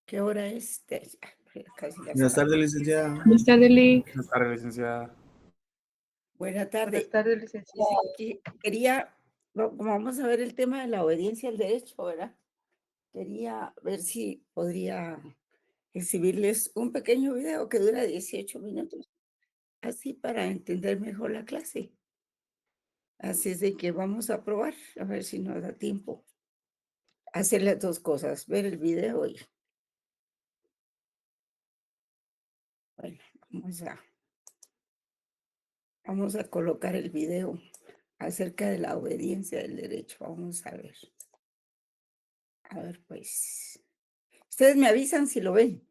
¿Qué hora es? Casi las Buenas tardes, 4. licenciada. Buenas tardes, Lick. Buenas tardes, licenciada. Buena Buenas tarde. tardes, licenciada. Quería, como vamos a ver el tema de la obediencia al derecho, ¿verdad? Quería ver si podría exhibirles un pequeño video que dura 18 minutos, así para entender mejor la clase. Así es de que vamos a probar, a ver si nos da tiempo. Hacer las dos cosas, ver el video y, bueno, vamos a colocar el video acerca de la obediencia del derecho. Vamos a ver. A ver, pues. Ustedes me avisan si lo ven.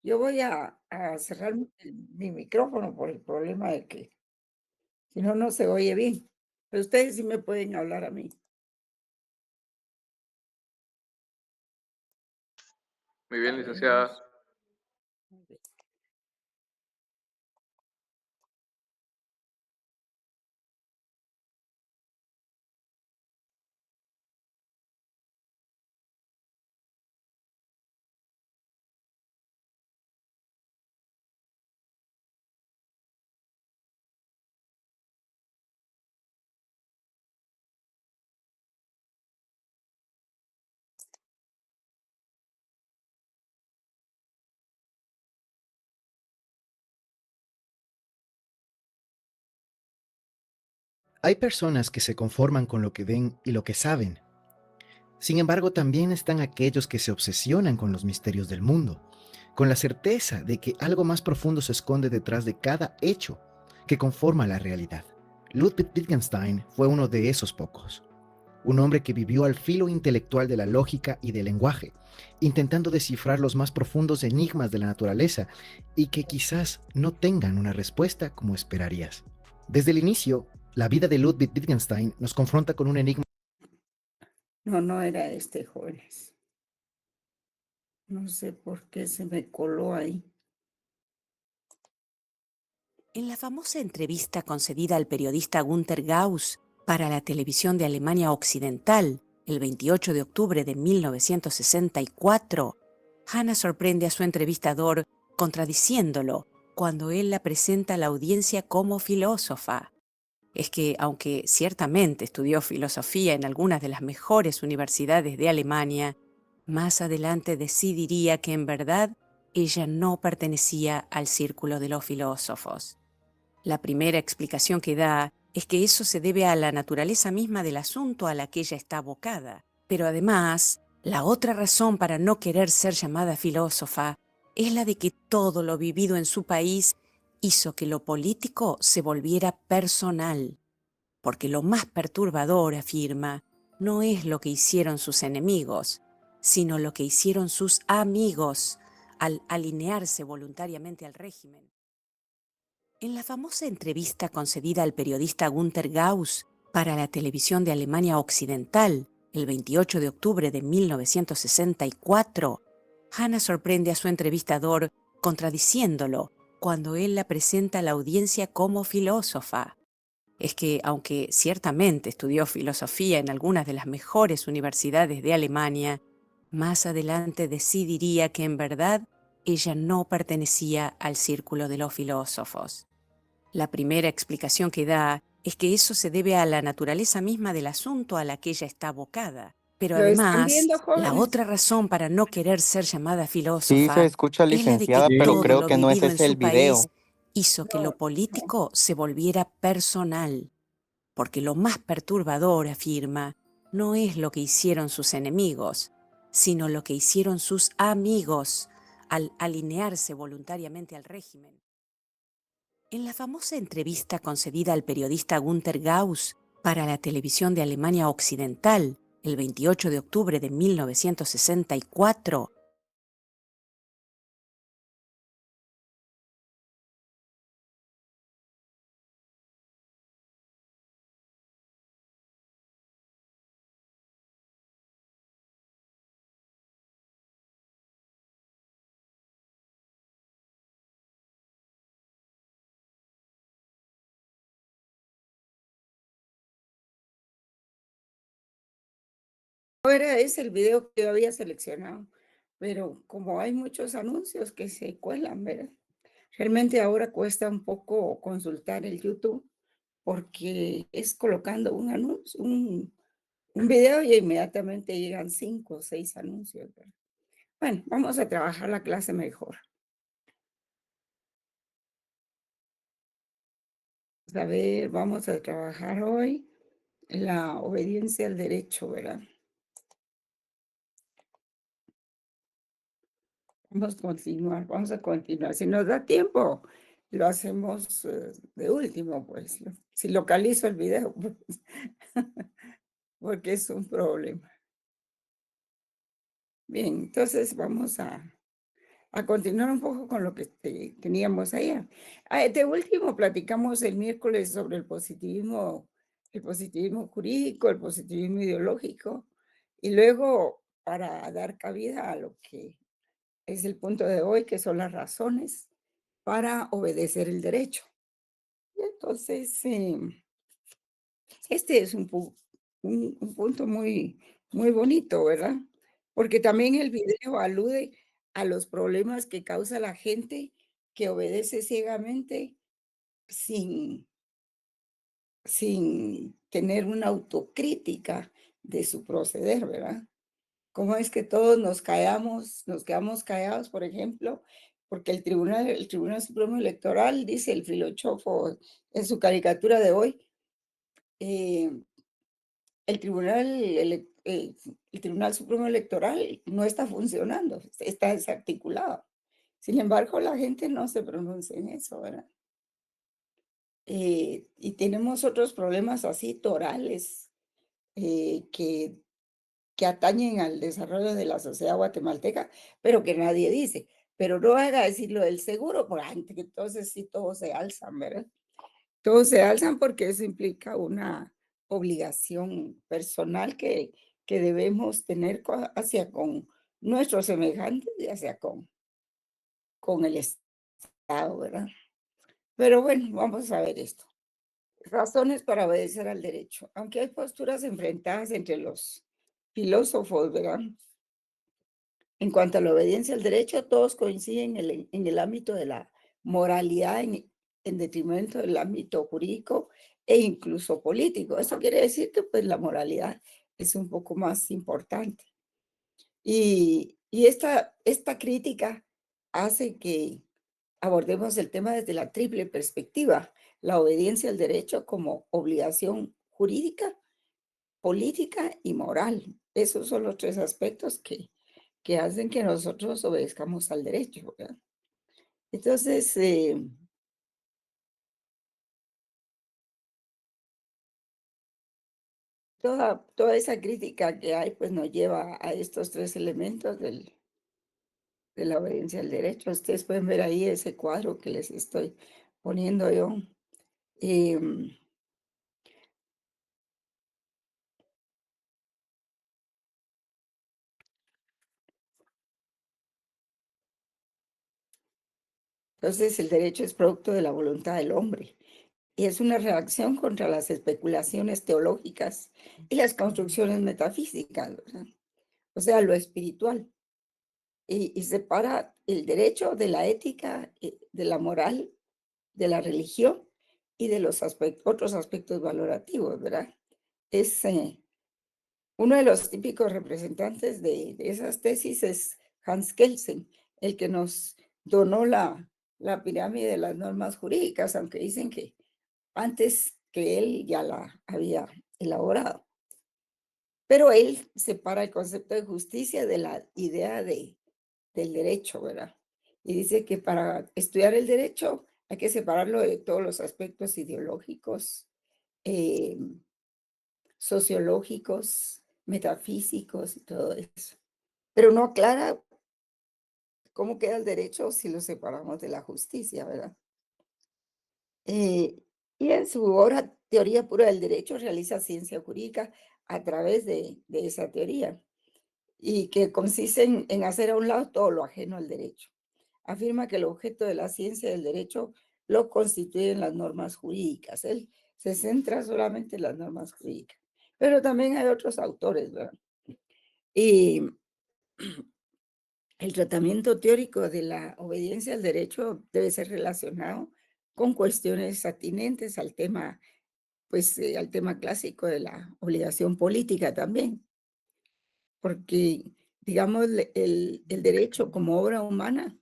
Yo voy a cerrar mi micrófono por el problema de que si no, no se oye bien. Pero ustedes sí me pueden hablar a mí. Muy bien, A ver, licenciada. muy bien. Hay personas que se conforman con lo que ven y lo que saben. Sin embargo, también están aquellos que se obsesionan con los misterios del mundo, con la certeza de que algo más profundo se esconde detrás de cada hecho que conforma la realidad. Ludwig Wittgenstein fue uno de esos pocos. Un hombre que vivió al filo intelectual de la lógica y del lenguaje, intentando descifrar los más profundos enigmas de la naturaleza y que quizás no tengan una respuesta como esperarías. Desde el inicio, la vida de Ludwig Wittgenstein nos confronta con un enigma. No, no era jóvenes. No sé por qué se me coló ahí. En la famosa entrevista concedida al periodista Günter Gauss para la televisión de Alemania Occidental el 28 de octubre de 1964, Hannah sorprende a su entrevistador contradiciéndolo cuando él la presenta a la audiencia como filósofa. Es que, aunque ciertamente estudió filosofía en algunas de las mejores universidades de Alemania, más adelante decidiría que en verdad ella no pertenecía al círculo de los filósofos. La primera explicación que da es que eso se debe a la naturaleza misma del asunto a la que ella está abocada. Pero además, la otra razón para no querer ser llamada filósofa es la de que todo lo vivido en su país hizo que lo político se volviera personal. Porque lo más perturbador, afirma, no es lo que hicieron sus enemigos, sino lo que hicieron sus amigos al alinearse voluntariamente al régimen. En la famosa entrevista concedida al periodista Günter Gauss para la televisión de Alemania Occidental el 28 de octubre de 1964, Hannah sorprende a su entrevistador contradiciéndolo cuando él la presenta a la audiencia como filósofa. Es que, aunque ciertamente estudió filosofía en algunas de las mejores universidades de Alemania, más adelante decidiría que en verdad ella no pertenecía al círculo de los filósofos. La primera explicación que da es que eso se debe a la naturaleza misma del asunto a la que ella está abocada. Pero ¿Lo están además, viendo, la jóvenes? otra razón para no querer ser llamada Sí, se filósofa escucha, es la de que licenciada, pero todo Sí. creo lo que no es vivido en ese el su país video. hizo que No, lo no. político se volviera personal. Porque lo más perturbador, afirma, no es lo que hicieron sus enemigos, sino lo que hicieron sus amigos al alinearse voluntariamente al régimen. En la famosa entrevista concedida al periodista Günter Gauss para la televisión de Alemania Occidental el 28 de octubre de 1964, No era ese el video que yo había seleccionado. pero como hay muchos anuncios que se cuelan, ¿verdad? Realmente ahora cuesta un poco consultar el YouTube porque es colocando un anuncio, un video y inmediatamente llegan 5 o 6 anuncios, ¿verdad? Bueno, vamos a trabajar la clase mejor. A ver, vamos a trabajar hoy la obediencia al derecho, ¿verdad? Vamos a continuar. Si nos da tiempo, lo hacemos de último, pues. Si localizo el video, pues, porque es un problema. Bien, entonces vamos a continuar un poco con lo que teníamos ayer. De último, platicamos el miércoles sobre el positivismo jurídico, el positivismo ideológico, y luego para dar cabida a lo que es el punto de hoy, que son las razones para obedecer el derecho. Y entonces, este es un punto muy bonito, ¿verdad? Porque también el video alude a los problemas que causa la gente que obedece ciegamente sin, sin tener una autocrítica de su proceder, ¿verdad? ¿Cómo es que todos nos quedamos callados, por ejemplo? Porque el Tribunal Supremo Electoral, dice el filósofo en su caricatura de hoy, eh, el Tribunal Supremo Electoral no está funcionando, está desarticulado. Sin embargo, la gente no se pronuncia en eso, ¿verdad? Y tenemos otros problemas así torales que atañen al desarrollo de la sociedad guatemalteca, pero que nadie dice. Pero no haga decir lo del seguro, porque entonces sí todos se alzan, ¿verdad? Todos se alzan porque eso implica una obligación personal que debemos tener hacia con nuestros semejantes y hacia con el Estado, ¿verdad? Pero bueno, vamos a ver esto. Razones para obedecer al derecho. Aunque hay posturas enfrentadas entre los filósofos, ¿verdad? En cuanto a la obediencia al derecho, todos coinciden en el ámbito de la moralidad en detrimento del ámbito jurídico e incluso político. Eso quiere decir que pues la moralidad es un poco más importante. Y esta crítica hace que abordemos el tema desde la triple perspectiva, la obediencia al derecho como obligación jurídica, política y moral. Esos son los tres aspectos que hacen que nosotros obedezcamos al derecho, ¿verdad? Entonces, toda esa crítica que hay, pues nos lleva a estos tres elementos de la obediencia al derecho. Ustedes pueden ver ahí ese cuadro que les estoy poniendo yo. Em, entonces, el derecho es producto de la voluntad del hombre y es una reacción contra las especulaciones teológicas y las construcciones metafísicas, ¿verdad? O sea, lo espiritual. Y separa el derecho de la ética, de la moral, de la religión y de los otros aspectos valorativos, ¿verdad? Es uno de los típicos representantes de esas tesis es Hans Kelsen, el que nos donó la pirámide de las normas jurídicas, aunque dicen que antes que él ya la había elaborado. Pero él separa el concepto de justicia de la idea del derecho, ¿verdad? Y dice que para estudiar el derecho hay que separarlo de todos los aspectos ideológicos, eh, sociológicos, metafísicos y todo eso. Pero no aclara cómo queda el derecho si lo separamos de la justicia, ¿verdad? Y en su obra Teoría Pura del Derecho realiza ciencia jurídica a través de esa teoría y que consiste en hacer a un lado todo lo ajeno al derecho. Afirma que el objeto de la ciencia del derecho lo constituyen las normas jurídicas. Él se centra solamente en las normas jurídicas. Pero también hay otros autores, ¿verdad? Y el tratamiento teórico de la obediencia al derecho debe ser relacionado con cuestiones atinentes al tema, pues, al tema clásico de la obligación política también, porque, digamos, el derecho como obra humana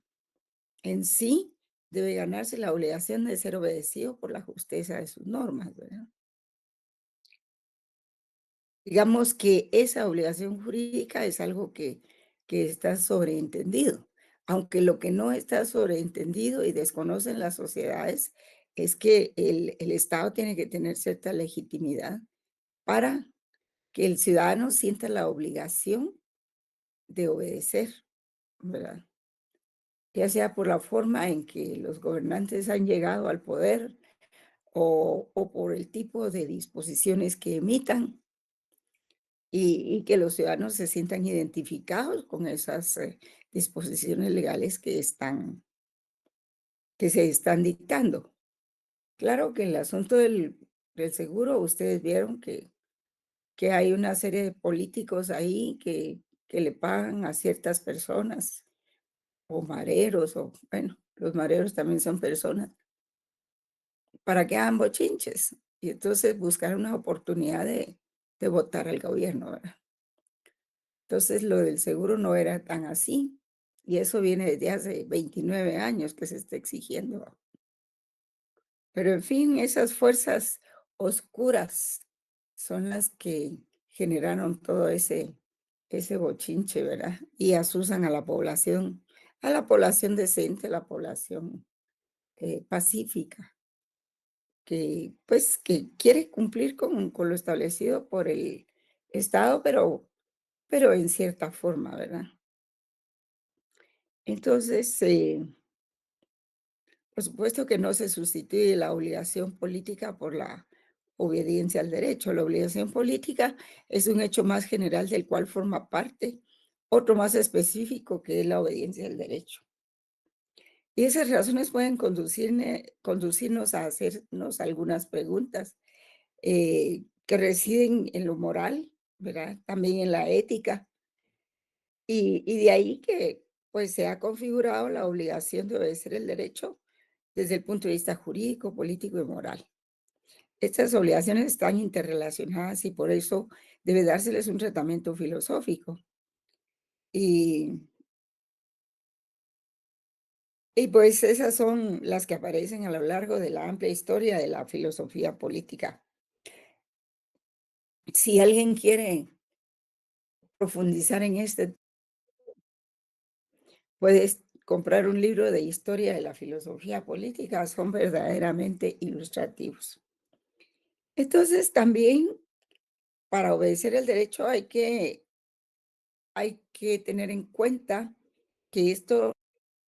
en sí debe ganarse la obligación de ser obedecido por la justeza de sus normas, ¿verdad? Digamos que esa obligación jurídica es algo que está sobreentendido, aunque lo que no está sobreentendido y desconocen las sociedades es que el Estado tiene que tener cierta legitimidad para que el ciudadano sienta la obligación de obedecer, ¿verdad? Ya sea por la forma en que los gobernantes han llegado al poder o por el tipo de disposiciones que emitan y que los ciudadanos se sientan identificados con esas disposiciones legales que se están dictando. Claro que el asunto del seguro, ustedes vieron que hay una serie de políticos ahí que le pagan a ciertas personas, o mareros, o bueno, los mareros también son personas, para que hagan bochinches. Y entonces buscar una oportunidad de votar al gobierno, ¿verdad? Entonces, lo del seguro no era tan así, y eso viene desde hace 29 años que se está exigiendo. Pero, en fin, esas fuerzas oscuras son las que generaron todo ese bochinche, ¿verdad? Y asusan a la población decente, a la población, pacífica, que, pues, que quiere cumplir con lo establecido por el Estado, pero en cierta forma, ¿verdad? Entonces, por supuesto que no se sustituye la obligación política por la obediencia al derecho. La obligación política es un hecho más general del cual forma parte otro más específico que es la obediencia al derecho. Y esas razones pueden conducirnos a hacernos algunas preguntas que residen en lo moral, ¿verdad? También en la ética. Y de ahí que pues se ha configurado la obligación de obedecer el derecho desde el punto de vista jurídico, político y moral. Estas obligaciones están interrelacionadas y por eso debe dárseles un tratamiento filosófico. Y, y pues esas son las que aparecen a lo largo de la amplia historia de la filosofía política. Si alguien quiere profundizar en este, puedes comprar un libro de historia de la filosofía política, son verdaderamente ilustrativos. Entonces, también para obedecer el derecho hay que tener en cuenta que esto,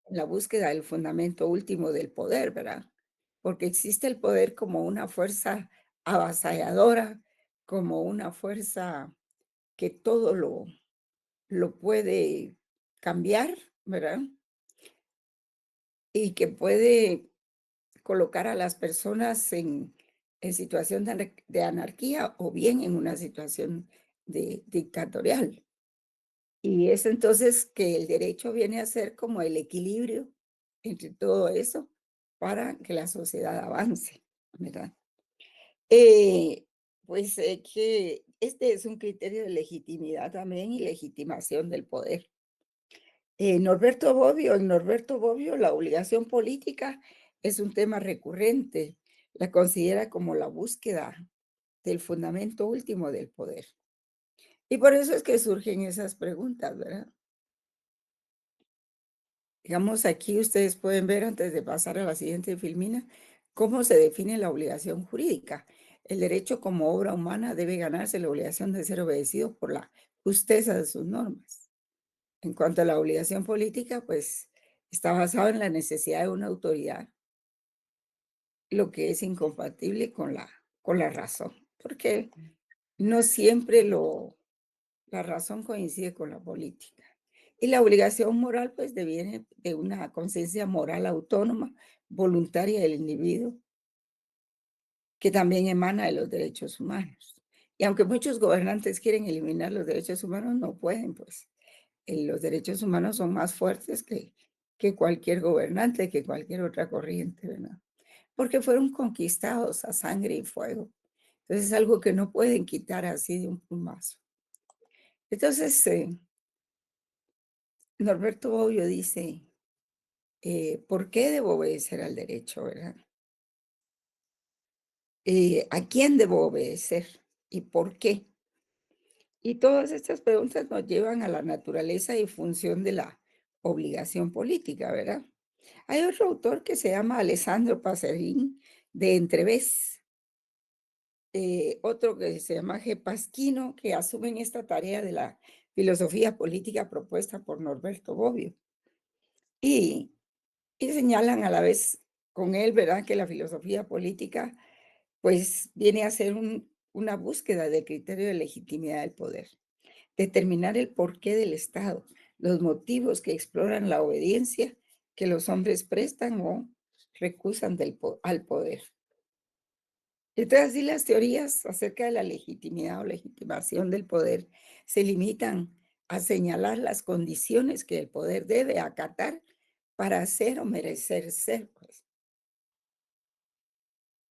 la búsqueda del fundamento último del poder, ¿verdad? Porque existe el poder como una fuerza avasalladora, como una fuerza que todo lo puede cambiar, ¿verdad? Y que puede colocar a las personas en situación de anarquía o bien en una situación dictatorial. Y es entonces que el derecho viene a ser como el equilibrio entre todo eso para que la sociedad avance, ¿verdad? Eh, pues que este es un criterio de legitimidad también y legitimación del poder. En Norberto Bobbio, la obligación política es un tema recurrente. La considera como la búsqueda del fundamento último del poder. Y por eso es que surgen esas preguntas, ¿verdad? Digamos, aquí ustedes pueden ver, antes de pasar a la siguiente filmina, cómo se define la obligación jurídica. El derecho como obra humana debe ganarse la obligación de ser obedecido por la justeza de sus normas. En cuanto a la obligación política, pues está basado en la necesidad de una autoridad, lo que es incompatible con la razón, porque no siempre la razón coincide con la política. Y la obligación moral, pues, deviene de una conciencia moral autónoma, voluntaria del individuo, que también emana de los derechos humanos. Y aunque muchos gobernantes quieren eliminar los derechos humanos, no pueden, pues. los derechos humanos son más fuertes que cualquier gobernante, que cualquier otra corriente, ¿verdad? Porque fueron conquistados a sangre y fuego. Entonces es algo que no pueden quitar así de un plumazo. Entonces, Norberto Bobbio dice, ¿por qué debo obedecer al derecho, verdad? ¿A quién debo obedecer y por qué? Y todas estas preguntas nos llevan a la naturaleza y función de la obligación política, ¿verdad? Hay otro autor que se llama Alessandro Paserini de Entrevés, otro que se llama G. Pasquino, que asumen esta tarea de la filosofía política propuesta por Norberto Bobbio. Y, y señalan a la vez con él, ¿verdad?, que la filosofía política pues viene a ser una búsqueda del criterio de legitimidad del poder, determinar el porqué del Estado, los motivos que exploran la obediencia que los hombres prestan o recusan al poder. Entonces, así las teorías acerca de la legitimidad o legitimación del poder se limitan a señalar las condiciones que el poder debe acatar para ser o merecer ser, pues,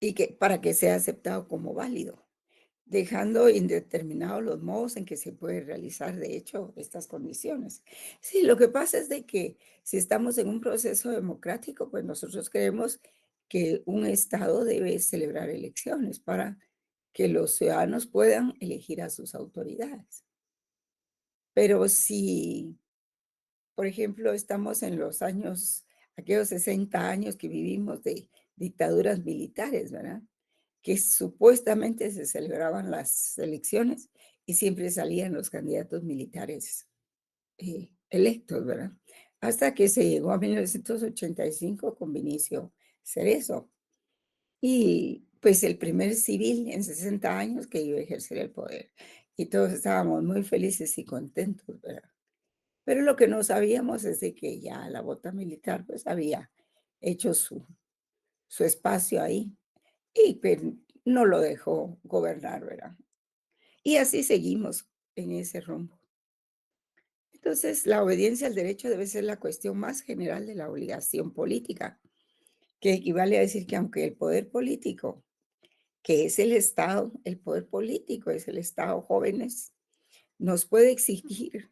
y que para que sea aceptado como válido, dejando indeterminados los modos en que se puede realizar, de hecho, estas condiciones. Sí, lo que pasa es de que si estamos en un proceso democrático, pues nosotros creemos que un Estado debe celebrar elecciones para que los ciudadanos puedan elegir a sus autoridades. Pero si, por ejemplo, estamos en los años, aquellos 60 años que vivimos de dictaduras militares, ¿verdad?, que supuestamente se celebraban las elecciones y siempre salían los candidatos militares electos, ¿verdad? Hasta que se llegó a 1985 con Vinicio Cerezo y pues el primer civil en 60 años que iba a ejercer el poder. Y todos estábamos muy felices y contentos, ¿verdad? Pero lo que no sabíamos es de que ya la bota militar pues había hecho su espacio ahí y pues, no lo dejó gobernar, ¿verdad? Y así seguimos en ese rumbo. Entonces, la obediencia al derecho debe ser la cuestión más general de la obligación política, que equivale a decir que aunque el poder político, que es el Estado, el poder político es el Estado, jóvenes, nos puede exigir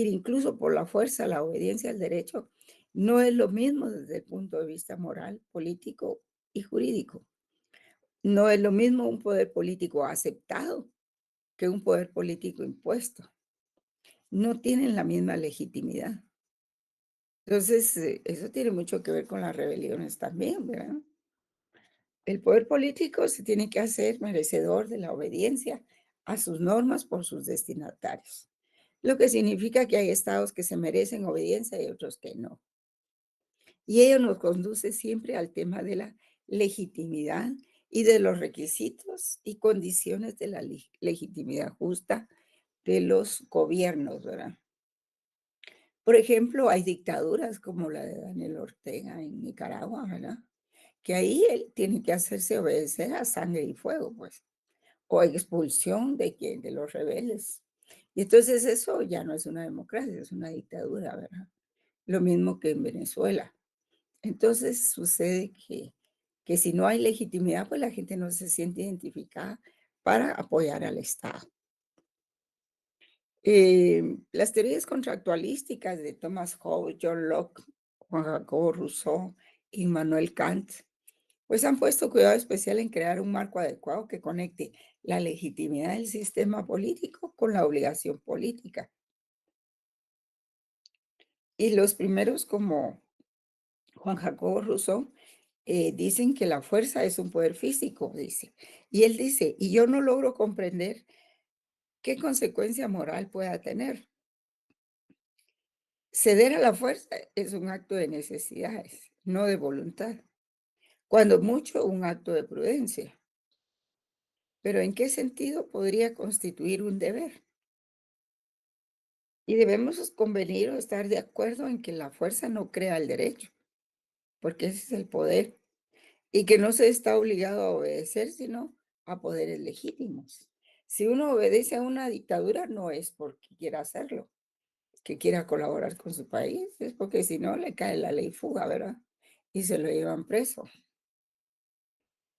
incluso por la fuerza la obediencia al derecho, no es lo mismo desde el punto de vista moral, político y jurídico. No es lo mismo un poder político aceptado que un poder político impuesto. No tienen la misma legitimidad. Entonces, eso tiene mucho que ver con las rebeliones también, ¿verdad? El poder político se tiene que hacer merecedor de la obediencia a sus normas por sus destinatarios, lo que significa que hay estados que se merecen obediencia y otros que no. Y ello nos conduce siempre al tema de la legitimidad y de los requisitos y condiciones de la legitimidad justa de los gobiernos, ¿verdad? Por ejemplo, hay dictaduras como la de Daniel Ortega en Nicaragua, ¿verdad? Que ahí él tiene que hacerse obedecer a sangre y fuego, pues, o expulsión de los rebeldes. Y entonces eso ya no es una democracia, es una dictadura, ¿verdad? Lo mismo que en Venezuela. Entonces sucede que si no hay legitimidad, pues la gente no se siente identificada para apoyar al Estado. Las teorías contractualísticas de Thomas Hobbes, John Locke, Juan Jacobo Rousseau y Immanuel Kant, pues han puesto cuidado especial en crear un marco adecuado que conecte la legitimidad del sistema político con la obligación política. Y los primeros, como Juan Jacobo Rousseau, dicen que la fuerza es un poder físico, dice. Y él dice, y yo no logro comprender qué consecuencia moral pueda tener. Ceder a la fuerza es un acto de necesidades, no de voluntad. Cuando mucho, un acto de prudencia. Pero ¿en qué sentido podría constituir un deber? Y debemos convenir o estar de acuerdo en que la fuerza no crea el derecho, porque ese es el poder, y que no se está obligado a obedecer, sino a poderes legítimos. Si uno obedece a una dictadura, no es porque quiera hacerlo, que quiera colaborar con su país, es porque si no le cae la ley fuga, ¿verdad? Y se lo llevan preso.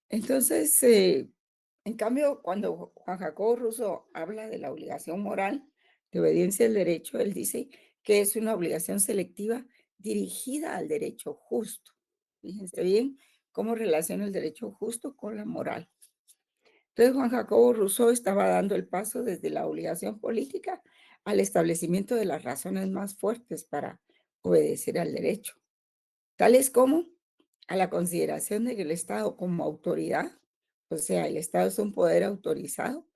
Entonces, en cambio, cuando Juan Jacobo Rousseau habla de la obligación moral de obediencia al derecho, él dice que es una obligación selectiva dirigida al derecho justo. Fíjense bien cómo relaciona el derecho justo con la moral. Entonces, Juan Jacobo Rousseau estaba dando el paso desde la obligación política al establecimiento de las razones más fuertes para obedecer al derecho, tales como a la consideración de que el Estado como autoridad, o sea, el Estado es un poder autorizado,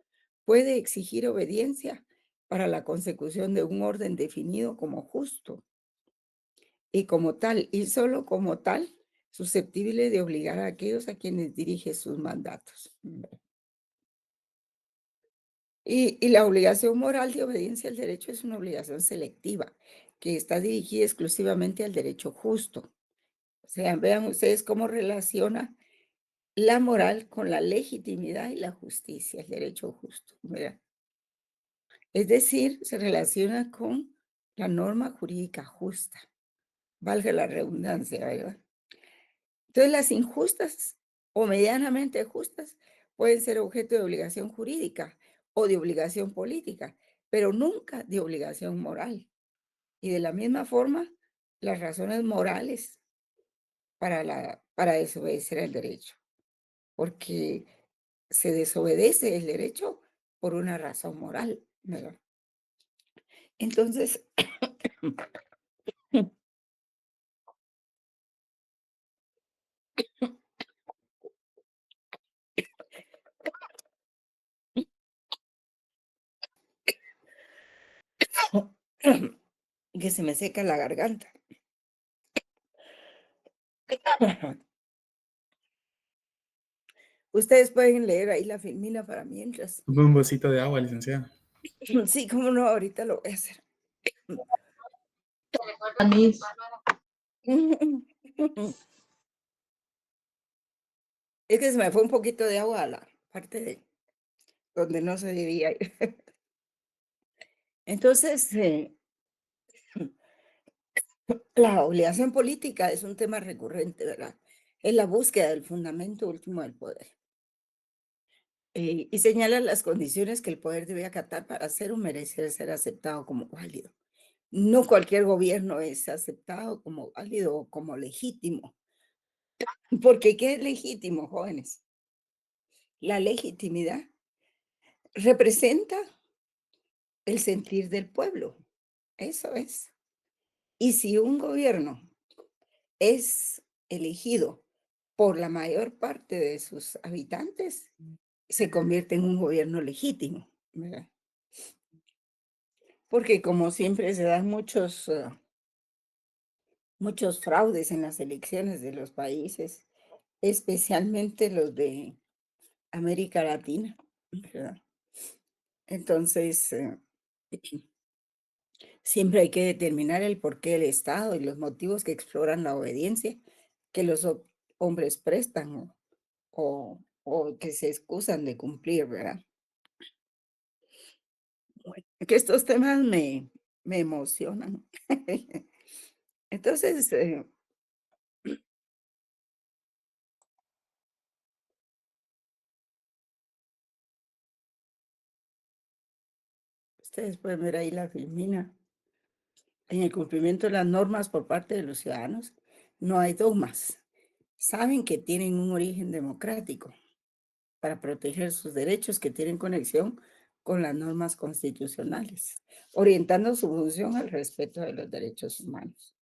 puede exigir obediencia para la consecución de un orden definido como justo y como tal, y solo como tal, susceptible de obligar a aquellos a quienes dirige sus mandatos. Y la obligación moral de obediencia al derecho es una obligación selectiva, que está dirigida exclusivamente al derecho justo. O sea, vean ustedes cómo relaciona la moral con la legitimidad y la justicia, el derecho justo, ¿verdad? Es decir, se relaciona con la norma jurídica justa, valga la redundancia, ¿verdad? Entonces, las injustas o medianamente justas pueden ser objeto de obligación jurídica o de obligación política, pero nunca de obligación moral. Y de la misma forma, las razones morales para desobedecer el derecho, porque se desobedece el derecho por una razón moral, ¿verdad? Entonces, que se me seca la garganta. Ustedes pueden leer ahí la filmina para mientras. Un vasito de agua, licenciada. Sí, cómo no, ahorita lo voy a hacer. Anís. Es que se me fue un poquito de agua a la parte de donde no se debía ir. Entonces, la obligación política es un tema recurrente, ¿verdad? Es la búsqueda del fundamento último del poder. Y señala las condiciones que el poder debe acatar para ser o merecer ser aceptado como válido. No cualquier gobierno es aceptado como válido o como legítimo. Porque ¿qué es legítimo, jóvenes? La legitimidad representa el sentir del pueblo. Eso es. Y si un gobierno es elegido por la mayor parte de sus habitantes, se convierte en un gobierno legítimo, ¿verdad? Porque como siempre se dan muchos fraudes en las elecciones de los países, especialmente los de América Latina, ¿verdad? Entonces, siempre hay que determinar el porqué del Estado y los motivos que exploran la obediencia que los hombres prestan o que se excusan de cumplir, ¿verdad? Bueno, que estos temas me emocionan. Entonces, ustedes pueden ver ahí la filmina. En el cumplimiento de las normas por parte de los ciudadanos, no hay dogmas. Saben que tienen un origen democrático para proteger sus derechos que tienen conexión con las normas constitucionales, orientando su función al respeto de los derechos humanos.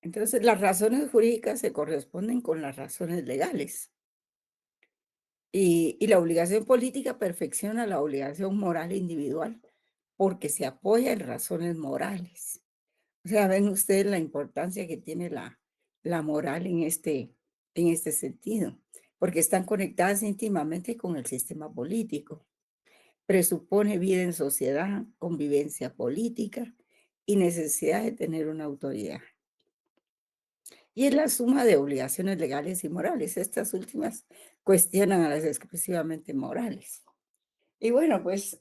Entonces, las razones jurídicas se corresponden con las razones legales. Y la obligación política perfecciona la obligación moral individual porque se apoya en razones morales. O sea, ven ustedes la importancia que tiene la moral en este sentido, porque están conectadas íntimamente con el sistema político. Presupone vida en sociedad, convivencia política y necesidad de tener una autoridad. Y es la suma de obligaciones legales y morales. Estas últimas cuestionan a las exclusivamente morales. Y bueno, pues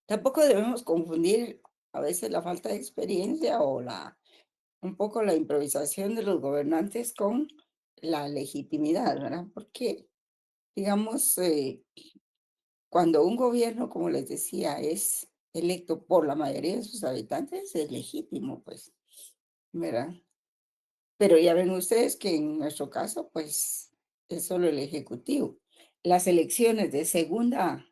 Tampoco debemos confundir a veces la falta de experiencia o un poco la improvisación de los gobernantes con la legitimidad, ¿verdad? Porque, digamos, cuando un gobierno, como les decía, es electo por la mayoría de sus habitantes, es legítimo, pues, ¿verdad? Pero ya ven ustedes que en nuestro caso, pues, es solo el ejecutivo. Las elecciones de segunda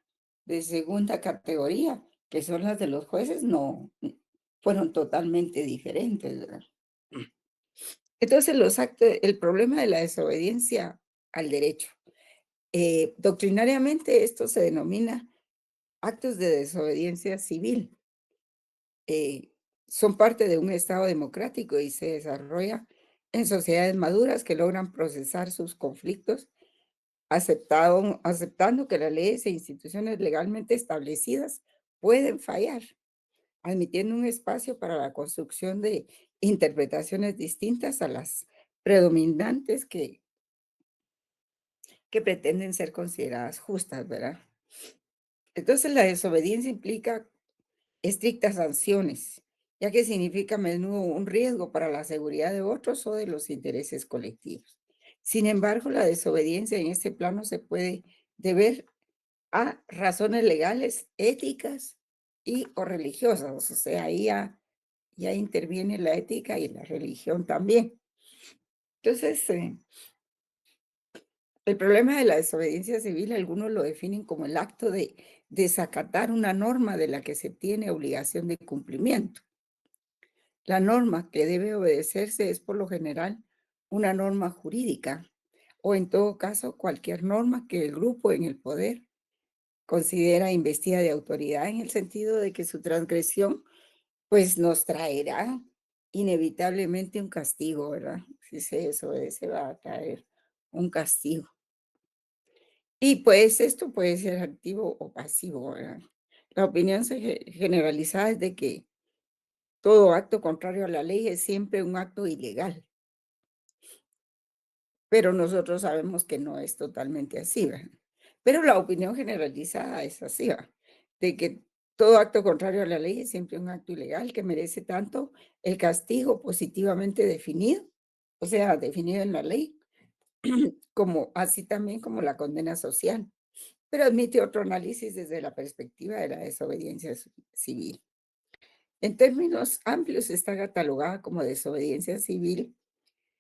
categoría, que son las de los jueces, no, fueron totalmente diferentes, ¿verdad? Entonces, el problema de la desobediencia al derecho. Doctrinariamente, esto se denomina actos de desobediencia civil. eh, Son parte de un Estado democrático y se desarrolla en sociedades maduras que logran procesar sus conflictos aceptando que las leyes e instituciones legalmente establecidas pueden fallar, admitiendo un espacio para la construcción de interpretaciones distintas a las predominantes que pretenden ser consideradas justas, ¿verdad? Entonces, la desobediencia implica estrictas sanciones, ya que significa a menudo un riesgo para la seguridad de otros o de los intereses colectivos. Sin embargo, la desobediencia en este plano se puede deber a razones legales, éticas y o religiosas. O sea, ahí ya interviene la ética y la religión también. Entonces, el problema de la desobediencia civil, algunos lo definen como el acto de desacatar una norma de la que se tiene obligación de cumplimiento. La norma que debe obedecerse es por lo general una norma jurídica o en todo caso cualquier norma que el grupo en el poder considera investida de autoridad en el sentido de que su transgresión pues nos traerá inevitablemente un castigo, ¿verdad? Si se desobedece va a traer un castigo. Y pues esto puede ser activo o pasivo, ¿verdad? La opinión generalizada es de que todo acto contrario a la ley es siempre un acto ilegal, pero nosotros sabemos que no es totalmente así, ¿verdad? Pero la opinión generalizada es así, ¿verdad? De que todo acto contrario a la ley es siempre un acto ilegal que merece tanto el castigo positivamente definido, o sea, definido en la ley, como así también como la condena social, pero admite otro análisis desde la perspectiva de la desobediencia civil. En términos amplios está catalogada como desobediencia civil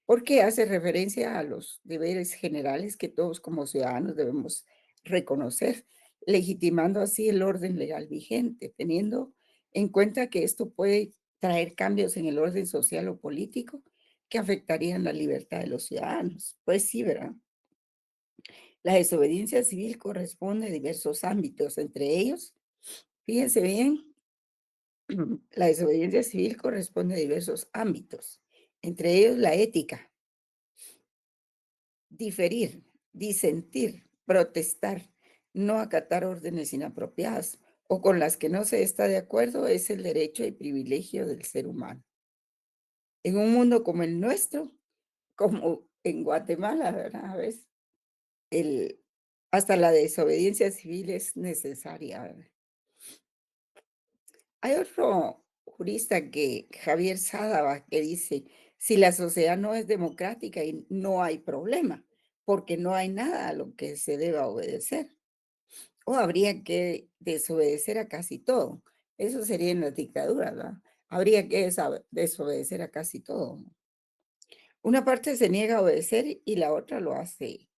porque hace referencia a los deberes generales que todos como ciudadanos debemos reconocer, legitimando así el orden legal vigente, teniendo en cuenta que esto puede traer cambios en el orden social o político que afectarían la libertad de los ciudadanos. Pues sí, ¿verdad? La desobediencia civil corresponde a diversos ámbitos, entre ellos, fíjense bien, la desobediencia civil corresponde a diversos ámbitos, entre ellos la ética, diferir, disentir, protestar, no acatar órdenes inapropiadas o con las que no se está de acuerdo es el derecho y privilegio del ser humano. En un mundo como el nuestro, como en Guatemala, ¿verdad? A veces, el, hasta la desobediencia civil es necesaria, ¿verdad? Hay otro jurista Javier Sádava, que dice, si la sociedad no es democrática y no hay problema, porque no hay nada a lo que se deba obedecer, o habría que desobedecer a casi todo. Eso sería en las dictaduras, ¿verdad? Habría que desobedecer a casi todo. Una parte se niega a obedecer y la otra lo hace.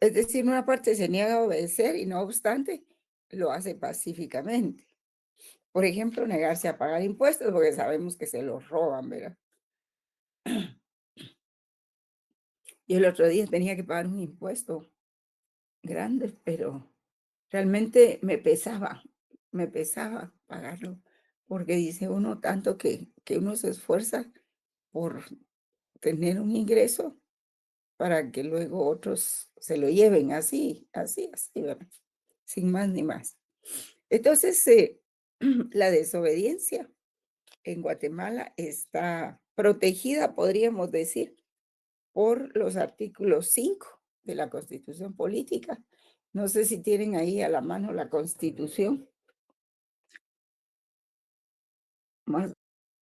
Es decir, una parte se niega a obedecer y no obstante lo hace pacíficamente. Por ejemplo, negarse a pagar impuestos porque sabemos que se los roban, ¿verdad? Yo el otro día tenía que pagar un impuesto grande, pero realmente me pesaba pagarlo, porque dice uno tanto que uno se esfuerza por tener un ingreso para que luego otros se lo lleven así, ¿verdad? Sin más ni más. Entonces, la desobediencia en Guatemala está protegida, podríamos decir, por los artículos 5 de la Constitución Política. No sé si tienen ahí a la mano la Constitución. más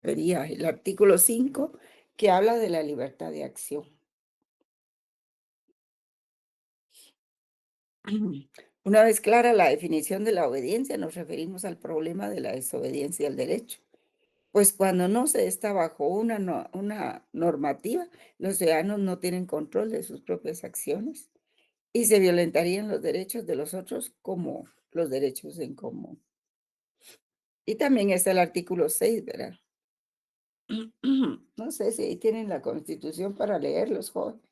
sería el artículo 5, que habla de la libertad de acción. Una vez clara la definición de la obediencia, nos referimos al problema de la desobediencia al derecho. Pues cuando no se está bajo una normativa, los ciudadanos no tienen control de sus propias acciones y se violentarían los derechos de los otros como los derechos en común. Y también está el artículo 6, ¿verdad? No sé si ahí tienen la Constitución para leer los jóvenes.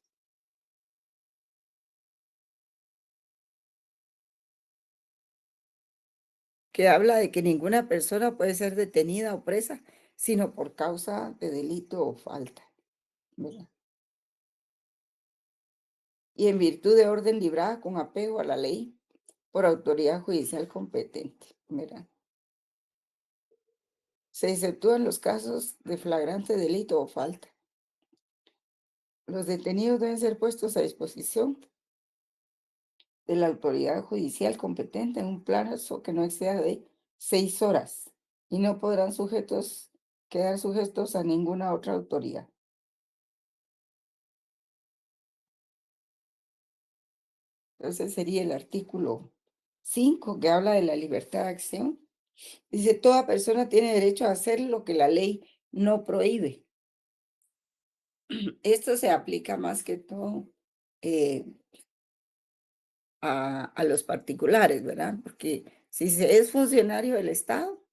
Que habla de que ninguna persona puede ser detenida o presa, sino por causa de delito o falta, ¿verdad? Y en virtud de orden librada con apego a la ley por autoridad judicial competente, ¿verdad? Se exceptúan los casos de flagrante delito o falta. Los detenidos deben ser puestos a disposición de la autoridad judicial competente en un plazo que no exceda de 6 horas y no podrán quedar sujetos a ninguna otra autoridad. Entonces sería el artículo 5 que habla de la libertad de acción. Dice, toda persona tiene derecho a hacer lo que la ley no prohíbe. Esto se aplica más que todo eh, a los particulares, ¿verdad? Porque si se es funcionario del Estado,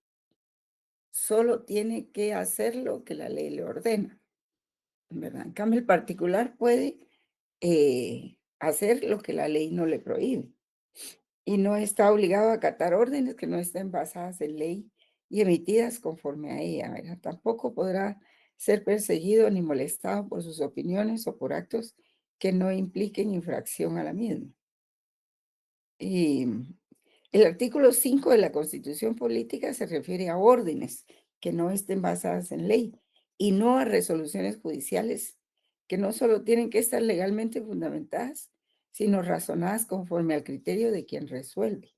solo tiene que hacer lo que la ley le ordena, ¿verdad? En cambio, el particular puede hacer lo que la ley no le prohíbe y no está obligado a acatar órdenes que no estén basadas en ley y emitidas conforme a ella, ¿verdad? Tampoco podrá ser perseguido ni molestado por sus opiniones o por actos que no impliquen infracción a la misma. Y el artículo 5 de la Constitución Política se refiere a órdenes que no estén basadas en ley y no a resoluciones judiciales que no solo tienen que estar legalmente fundamentadas, sino razonadas conforme al criterio de quien resuelve,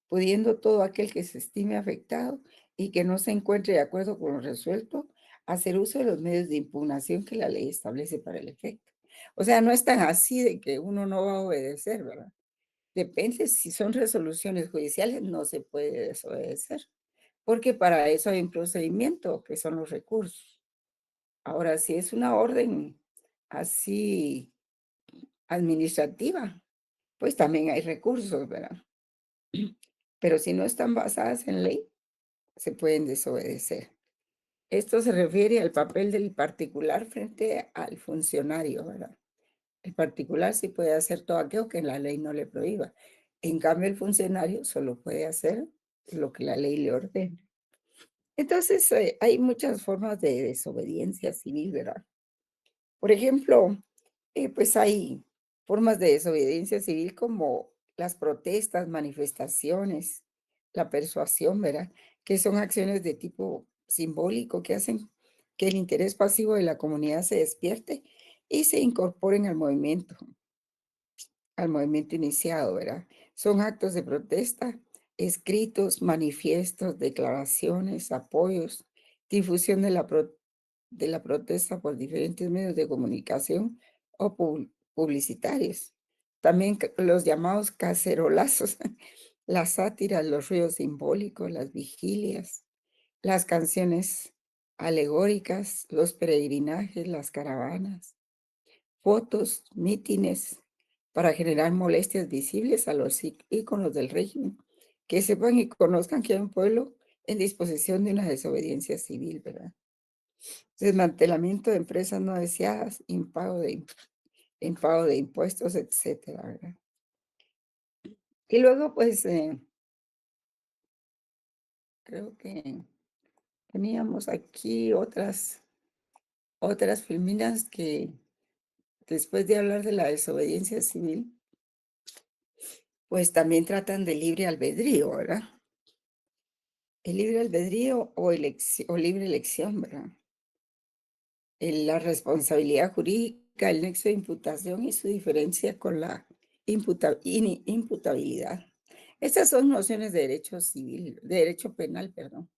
pudiendo todo aquel que se estime afectado y que no se encuentre de acuerdo con lo resuelto, hacer uso de los medios de impugnación que la ley establece para el efecto. O sea, no es tan así de que uno no va a obedecer, ¿verdad? Depende, si son resoluciones judiciales, no se puede desobedecer, porque para eso hay un procedimiento, que son los recursos. Ahora, si es una orden así administrativa, pues también hay recursos, ¿verdad? Pero si no están basadas en ley, se pueden desobedecer. Esto se refiere al papel del particular frente al funcionario, ¿verdad? El particular sí puede hacer todo aquello que la ley no le prohíba. En cambio, el funcionario solo puede hacer lo que la ley le ordena. Entonces, hay muchas formas de desobediencia civil, ¿verdad? Por ejemplo, pues hay formas de desobediencia civil como las protestas, manifestaciones, la persuasión, ¿verdad? Que son acciones de tipo simbólico que hacen que el interés pasivo de la comunidad se despierte y se incorporen al movimiento iniciado, ¿verdad? Son actos de protesta, escritos, manifiestos, declaraciones, apoyos, difusión de la protesta por diferentes medios de comunicación o publicitarios. También los llamados cacerolazos, las sátiras, los ríos simbólicos, las vigilias, las canciones alegóricas, los peregrinajes, las caravanas, fotos, mítines, para generar molestias visibles a los íconos del régimen, que sepan y conozcan que hay un pueblo en disposición de una desobediencia civil, ¿verdad? Desmantelamiento de empresas no deseadas, impago de impuestos, etcétera, ¿verdad? Y luego, pues, creo que teníamos aquí otras filminas que después de hablar de la desobediencia civil, pues también tratan de libre albedrío, ¿verdad? El libre albedrío o libre elección, ¿verdad? La responsabilidad jurídica, el nexo de imputación y su diferencia con la imputabilidad. Estas son nociones de derecho civil, de derecho penal, perdón.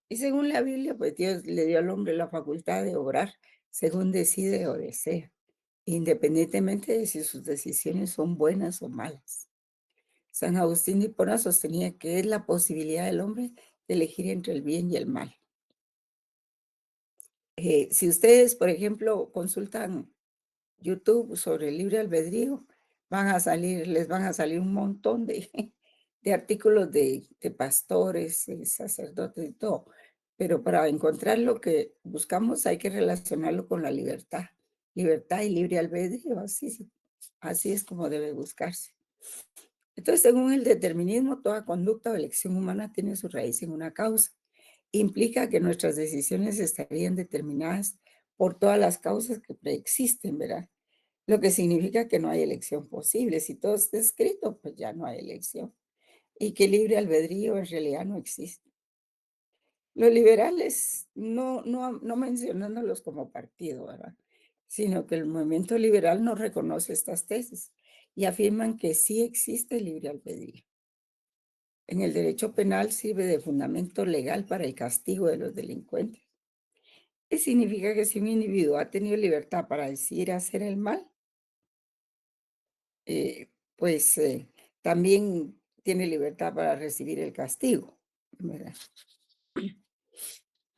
Y según la Biblia, pues Dios le dio al hombre la facultad de obrar según decide o desea, independientemente de si sus decisiones son buenas o malas. San Agustín de Hipona sostenía que es la posibilidad del hombre de elegir entre el bien y el mal. Si ustedes, por ejemplo, consultan YouTube sobre el libre albedrío, les van a salir un montón de, de artículos de pastores, sacerdotes y todo. Pero para encontrar lo que buscamos hay que relacionarlo con la libertad. Libertad y libre albedrío, así es como debe buscarse. Entonces, según el determinismo, toda conducta o elección humana tiene su raíz en una causa. Implica que nuestras decisiones estarían determinadas por todas las causas que preexisten, ¿verdad? Lo que significa que no hay elección posible. Si todo está escrito, pues ya no hay elección. Y que libre albedrío en realidad no existe. Los liberales, no mencionándolos como partido, ¿verdad? Sino que el movimiento liberal no reconoce estas tesis y afirman que sí existe libre albedrío. En el derecho penal sirve de fundamento legal para el castigo de los delincuentes. ¿Qué significa que si un individuo ha tenido libertad para decidir hacer el mal, pues también tiene libertad para recibir el castigo, ¿verdad?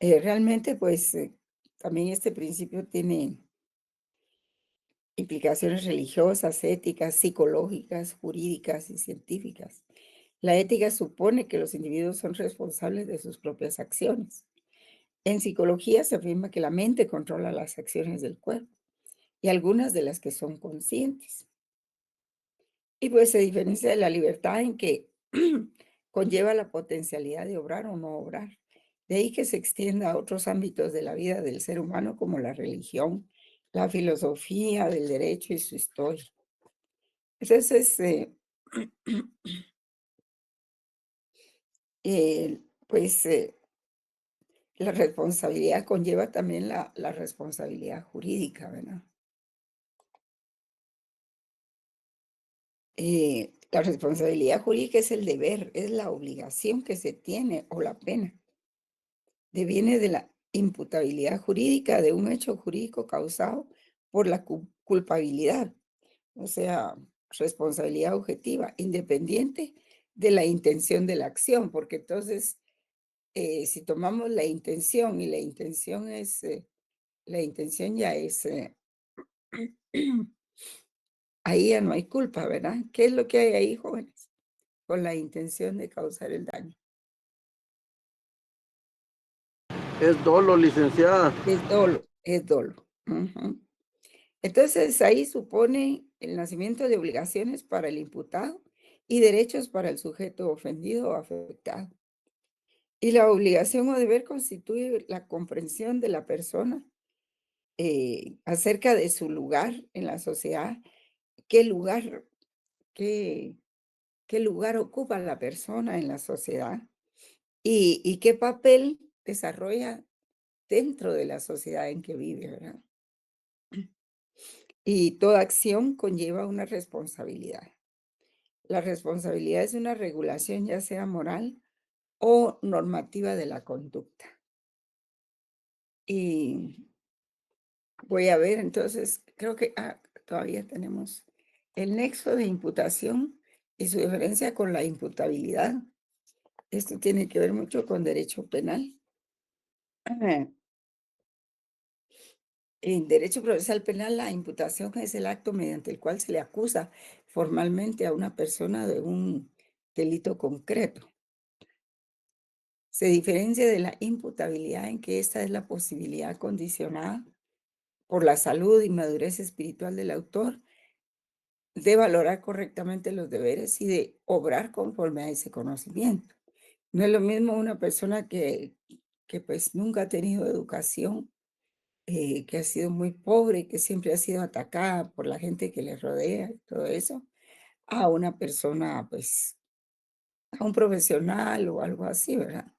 Realmente, pues también este principio tiene implicaciones religiosas, éticas, psicológicas, jurídicas y científicas. La ética supone que los individuos son responsables de sus propias acciones. En psicología se afirma que la mente controla las acciones del cuerpo y algunas de las que son conscientes. Y pues se diferencia de la libertad en que conlleva la potencialidad de obrar o no obrar. De ahí que se extienda a otros ámbitos de la vida del ser humano como la religión, la filosofía del derecho y su historia. Entonces, pues la responsabilidad conlleva también la responsabilidad jurídica, ¿verdad? La responsabilidad jurídica es el deber, es la obligación que se tiene o la pena. Deviene de la imputabilidad jurídica de un hecho jurídico causado por la culpabilidad, o sea, responsabilidad objetiva, independiente de la intención de la acción, porque entonces, si tomamos la intención y la intención ya es, ahí ya no hay culpa, ¿verdad? ¿Qué es lo que hay ahí, jóvenes? Con la intención de causar el daño. Es dolo, licenciada. Es dolo, es dolo. Ujú. Entonces, ahí supone el nacimiento de obligaciones para el imputado y derechos para el sujeto ofendido o afectado. Y la obligación o deber constituye la comprensión de la persona acerca de su lugar en la sociedad, qué lugar, qué, qué lugar ocupa la persona en la sociedad y qué papel desarrolla dentro de la sociedad en que vive, ¿verdad? Y toda acción conlleva una responsabilidad. La responsabilidad es una regulación, ya sea moral o normativa de la conducta. Y voy a ver, entonces, creo que todavía tenemos el nexo de imputación y su diferencia con la imputabilidad. Esto tiene que ver mucho con derecho penal. Ah, En derecho procesal penal, la imputación es el acto mediante el cual se le acusa formalmente a una persona de un delito concreto. Se diferencia de la imputabilidad en que esta es la posibilidad condicionada por la salud y madurez espiritual del autor de valorar correctamente los deberes y de obrar conforme a ese conocimiento. No es lo mismo una persona que pues nunca ha tenido educación, que ha sido muy pobre, que siempre ha sido atacada por la gente que le rodea y todo eso, a una persona, pues, a un profesional o algo así, ¿verdad?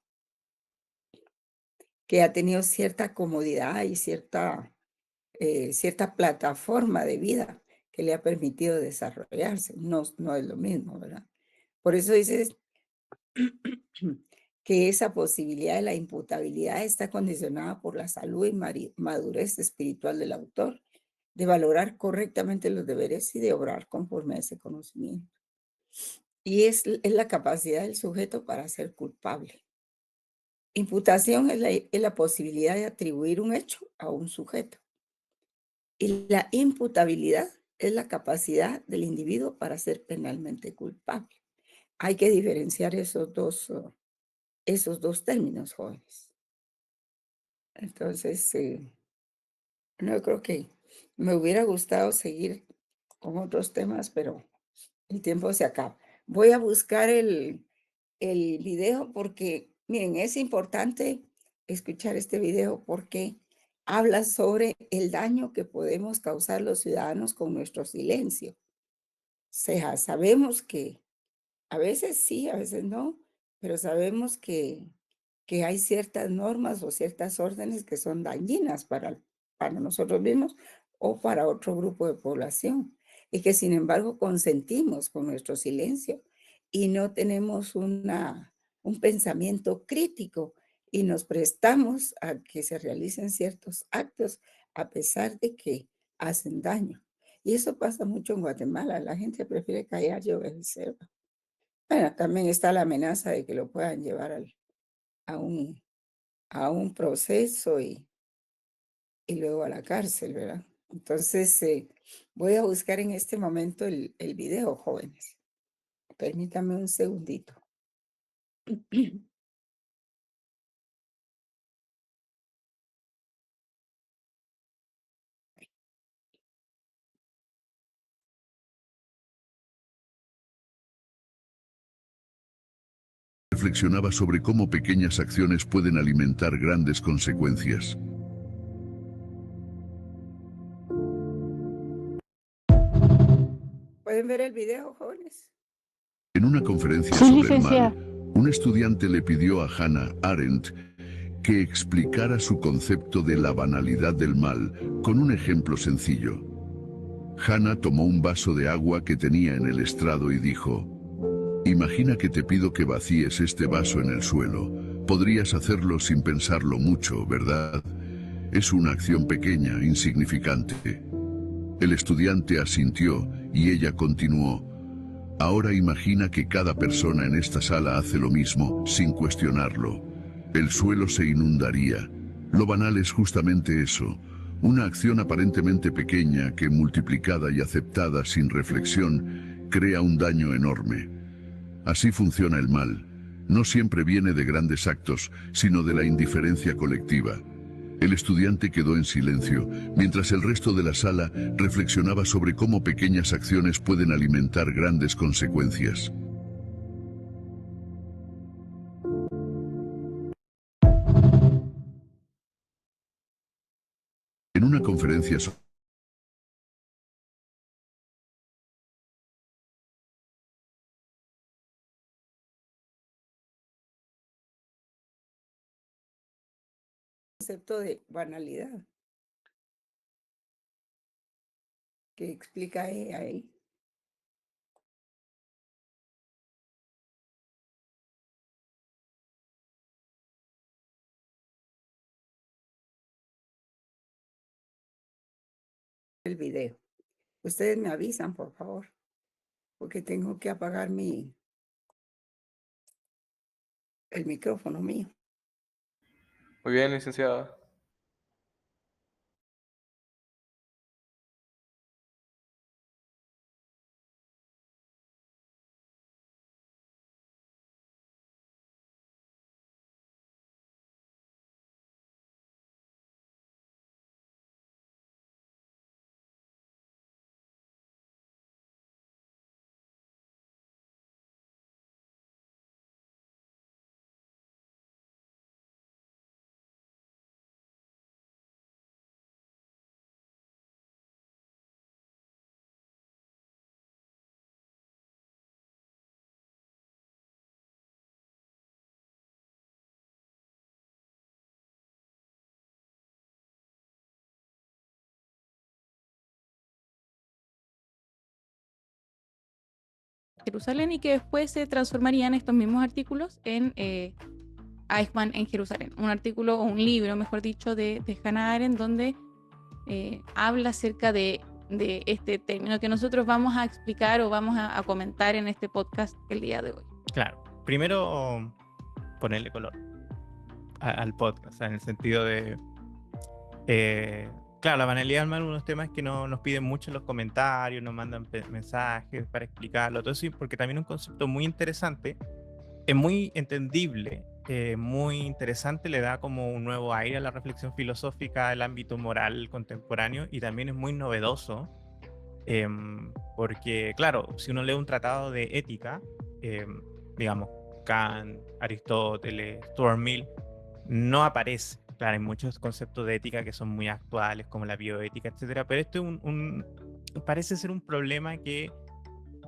Que ha tenido cierta comodidad y cierta plataforma de vida que le ha permitido desarrollarse. No es lo mismo, ¿verdad? Por eso dices que esa posibilidad de la imputabilidad está condicionada por la salud y madurez espiritual del autor, de valorar correctamente los deberes y de obrar conforme a ese conocimiento. Y es la capacidad del sujeto para ser culpable. Imputación es la posibilidad de atribuir un hecho a un sujeto. Y la imputabilidad es la capacidad del individuo para ser penalmente culpable. Hay que diferenciar esos dos términos, jóvenes. Entonces, no creo que me hubiera gustado seguir con otros temas, pero el tiempo se acaba. Voy a buscar el video porque, miren, es importante escuchar este video porque habla sobre el daño que podemos causar los ciudadanos con nuestro silencio. O sea, sabemos que a veces sí, a veces no, pero sabemos que hay ciertas normas o ciertas órdenes que son dañinas para nosotros mismos o para otro grupo de población, y que sin embargo consentimos con nuestro silencio y no tenemos un pensamiento crítico y nos prestamos a que se realicen ciertos actos a pesar de que hacen daño. Y eso pasa mucho en Guatemala, la gente prefiere callar y obedecer. Bueno, también está la amenaza de que lo puedan llevar a un, a un proceso y luego a la cárcel, ¿verdad? Entonces, voy a buscar en este momento el video, jóvenes. Permítame un segundito. Reflexionaba sobre cómo pequeñas acciones pueden alimentar grandes consecuencias. ¿Pueden ver el video, jóvenes? En una conferencia Sí, sobre el licenciada. mal, un estudiante le pidió a Hannah Arendt que explicara su concepto de la banalidad del mal con un ejemplo sencillo. Hannah tomó un vaso de agua que tenía en el estrado y dijo: imagina que te pido que vacíes este vaso en el suelo. Podrías hacerlo sin pensarlo mucho, ¿verdad? Es una acción pequeña, insignificante. El estudiante asintió y ella continuó: ahora imagina que cada persona en esta sala hace lo mismo, sin cuestionarlo. El suelo se inundaría. Lo banal es justamente eso, una acción aparentemente pequeña que, multiplicada y aceptada sin reflexión, crea un daño enorme. Así funciona el mal. No siempre viene de grandes actos, sino de la indiferencia colectiva. El estudiante quedó en silencio, mientras el resto de la sala reflexionaba sobre cómo pequeñas acciones pueden alimentar grandes consecuencias. En una conferencia Concepto de banalidad que explica ahí. El video. Ustedes me avisan, por favor, porque tengo que apagar el micrófono mío. Muy bien, licenciada. Jerusalén y que después se transformarían estos mismos artículos en Eichmann en Jerusalén. Un artículo o un libro, mejor dicho, de Hannah Arendt, donde habla acerca de este término que nosotros vamos a explicar o vamos a comentar en este podcast el día de hoy. Claro, primero ponerle color al podcast, en el sentido de... claro, la banalidad del mal, unos temas que nos piden mucho en los comentarios, nos mandan mensajes para explicarlo, todo eso, porque también es un concepto muy interesante, es muy entendible, muy interesante, le da como un nuevo aire a la reflexión filosófica del ámbito moral contemporáneo, y también es muy novedoso, porque claro, si uno lee un tratado de ética, digamos, Kant, Aristóteles, Stuart Mill, no aparece. Claro, hay muchos conceptos de ética que son muy actuales, como la bioética, etcétera, pero este parece ser un problema que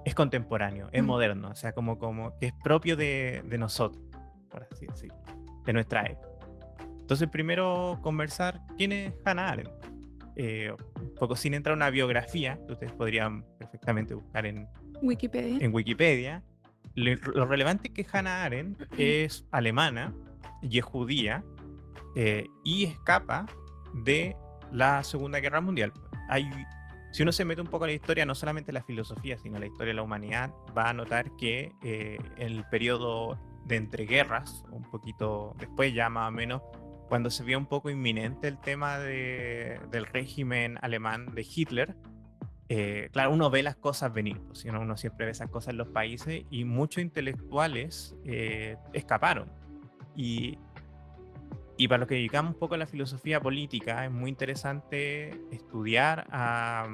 es contemporáneo, es moderno, o sea, como que es propio de nosotros, por así decirlo, de nuestra época. Entonces, primero conversar quién es Hannah Arendt. Un poco sin entrar en una biografía, que ustedes podrían perfectamente buscar en Wikipedia. Lo relevante es que Hannah Arendt es alemana y es judía, y escapa de la Segunda Guerra Mundial. Si uno se mete un poco en la historia, no solamente la filosofía, sino la historia de la humanidad, va a notar que en el periodo de entreguerras, un poquito después ya más o menos, cuando se vio un poco inminente el tema del régimen alemán de Hitler, claro, uno ve las cosas venir, pues, uno siempre ve esas cosas en los países, y muchos intelectuales escaparon. Y para los que dedicamos un poco a la filosofía política, es muy interesante estudiar a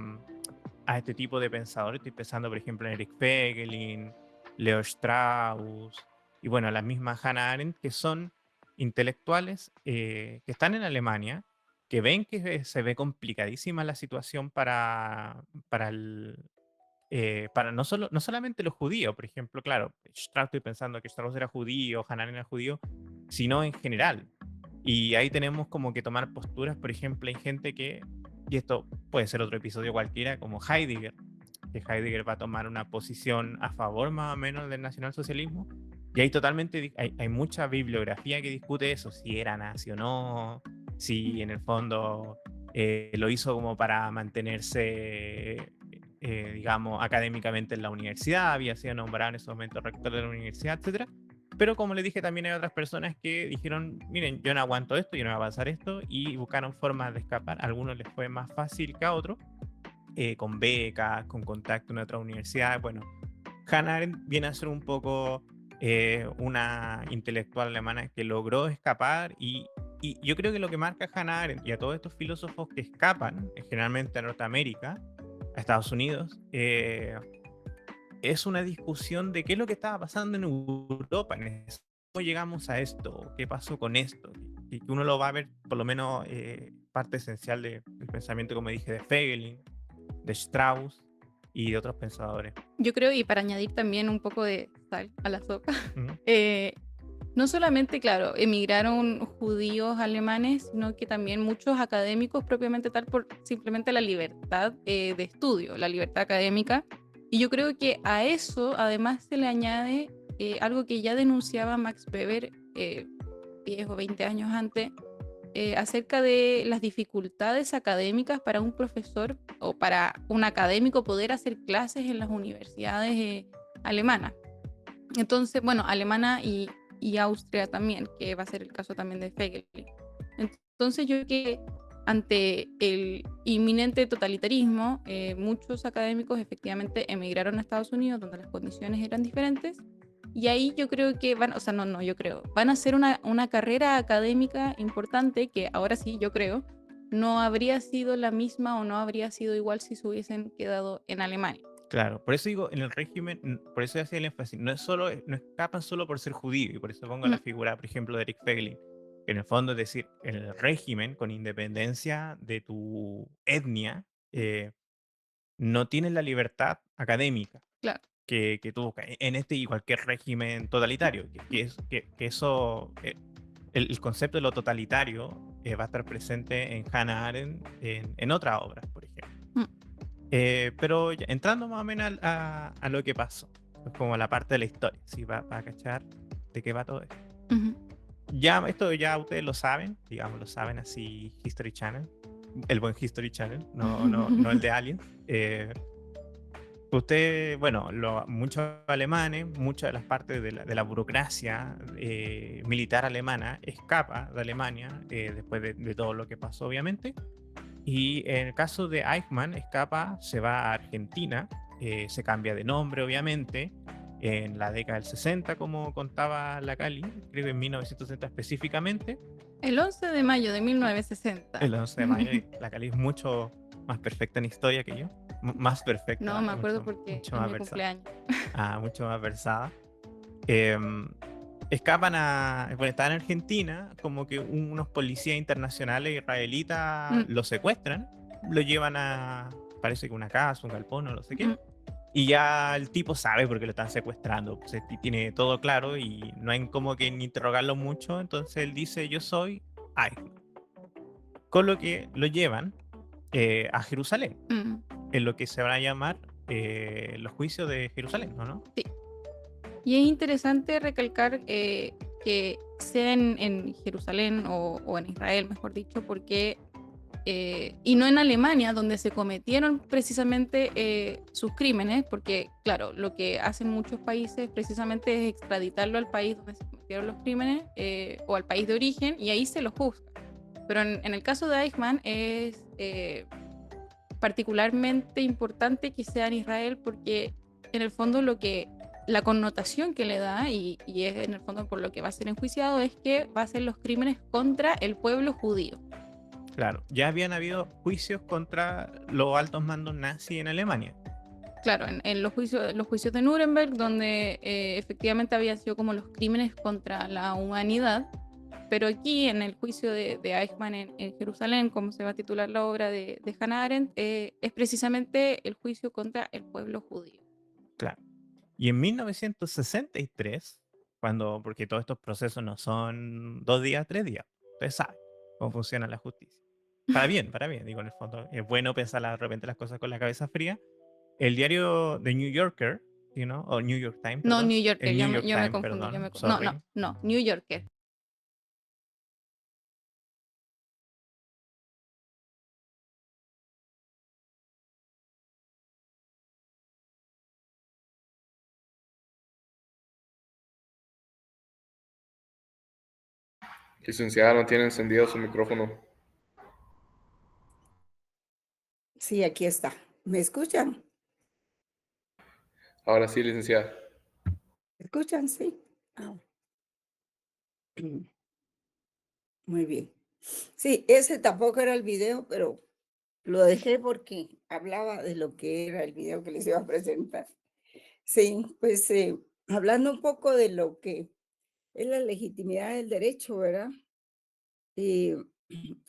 este tipo de pensadores. Estoy pensando, por ejemplo, en Eric Feigelin, Leo Strauss, y bueno, la misma Hannah Arendt, que son intelectuales que están en Alemania, que ven que se ve complicadísima la situación para no solamente los judíos, por ejemplo, claro, Strauss, estoy pensando que Strauss era judío, Hannah Arendt era judío, sino en general. Y ahí tenemos como que tomar posturas. Por ejemplo, hay gente que, y esto puede ser otro episodio cualquiera, como Heidegger, que Heidegger va a tomar una posición a favor más o menos del nacionalsocialismo, y hay mucha bibliografía que discute eso, si era nazi o no, si en el fondo lo hizo como para mantenerse, digamos, académicamente en la universidad, había sido nombrado en ese momento rector de la universidad, etcétera. Pero como les dije, también hay otras personas que dijeron, miren, yo no aguanto esto, yo no voy a avanzar esto, y buscaron formas de escapar. A algunos les fue más fácil que a otros, con becas, con contacto en otras universidades. Bueno, Hannah Arendt viene a ser un poco una intelectual alemana que logró escapar, y yo creo que lo que marca a Hannah Arendt y a todos estos filósofos que escapan, generalmente a Norteamérica, a Estados Unidos, es una discusión de qué es lo que estaba pasando en Europa, cómo llegamos a esto, qué pasó con esto, y que uno lo va a ver, por lo menos parte esencial del pensamiento, como dije, de Feigelin, de Strauss y de otros pensadores. Yo creo, y para añadir también un poco de sal a la sopa, Uh-huh. no solamente, claro, emigraron judíos alemanes, sino que también muchos académicos propiamente tal, por simplemente la libertad de estudio, la libertad académica. Y yo creo que a eso además se le añade algo que ya denunciaba Max Weber 10 o 20 años antes, acerca de las dificultades académicas para un profesor o para un académico poder hacer clases en las universidades alemanas. Entonces, bueno, alemana y Austria también, que va a ser el caso también de Feigelin. Entonces yo creo que ante el inminente totalitarismo, muchos académicos efectivamente emigraron a Estados Unidos, donde las condiciones eran diferentes, y ahí yo creo que van a hacer una carrera académica importante que ahora sí, yo creo, no habría sido la misma o no habría sido igual si se hubiesen quedado en Alemania. Claro, por eso digo, en el régimen, por eso hacía el énfasis, no escapan solo por ser judíos, y por eso pongo la figura, por ejemplo, de Eric Feigelin, que en el fondo es decir, en el régimen, con independencia de tu etnia, no tienes la libertad académica. Claro. Que tú buscas en este y cualquier régimen totalitario, que eso, el concepto de lo totalitario va a estar presente en Hannah Arendt en otras obras, por ejemplo. Pero ya, entrando más o menos a lo que pasó, es como la parte de la historia, ¿sí? Va a cachar de qué va todo esto. ya esto ya ustedes lo saben, digamos, lo saben así History Channel, el buen History Channel, no el de Alien. Usted, bueno, muchos alemanes, muchas de las partes de la burocracia militar alemana escapa de Alemania después de todo lo que pasó, obviamente. Y en el caso de Eichmann, escapa, se va a Argentina, se cambia de nombre, obviamente, en la década del 60, como contaba la Cali, creo que en 1960 específicamente. El 11 de mayo de 1960. El 11 de mayo, y la Cali es mucho más perfecta en historia que yo. Más perfecta, No, me acuerdo mucho, porque mucho es más mi versada. cumpleaños. Mucho más versada. Em, Escapan bueno, están en Argentina, como que unos policías internacionales israelitas Mm, lo secuestran, lo llevan parece que una casa, un galpón o no sé qué, mm. y ya el tipo sabe por qué lo están secuestrando, pues, tiene todo claro y no hay como que ni interrogarlo mucho, entonces él dice, yo soy Eichmann, con lo que lo llevan a Jerusalén, Mm, en lo que se van a llamar los juicios de Jerusalén, ¿no? sí. Y es interesante recalcar que sea en Jerusalén o en Israel, mejor dicho, porque y no en Alemania, donde se cometieron precisamente sus crímenes, porque claro, lo que hacen muchos países precisamente es extraditarlo al país donde se cometieron los crímenes o al país de origen y ahí se lo juzga. Pero en el caso de Eichmann es particularmente importante que sea en Israel porque en el fondo la connotación que le da y es en el fondo por lo que va a ser enjuiciado es que va a ser los crímenes contra el pueblo judío. Claro, ya habían habido juicios contra los altos mandos nazis en Alemania. Claro, en los juicios de Nuremberg, donde efectivamente habían sido como los crímenes contra la humanidad, pero aquí en el juicio de Eichmann en Jerusalén, como se va a titular la obra de Hannah Arendt, es precisamente el juicio contra el pueblo judío. Claro. Y en 1963, porque todos estos procesos no son 2 días, 3 días, ustedes saben cómo funciona la justicia. Para bien, digo, en el fondo, es bueno pensar de repente las cosas con la cabeza fría. El diario The New Yorker, o New York Times, No, perdón. New Yorker, El New York yo me Times, confundo, perdón, no, sorry. no, New Yorker. Licenciada, no tiene encendido su micrófono. Sí, aquí está. ¿Me escuchan? Ahora sí, licenciada. ¿Me escuchan? Sí. Ah, muy bien. Sí, ese tampoco era el video, pero lo dejé porque hablaba de lo que era el video que les iba a presentar. Sí, pues hablando un poco de lo que es la legitimidad del derecho, ¿verdad? Eh,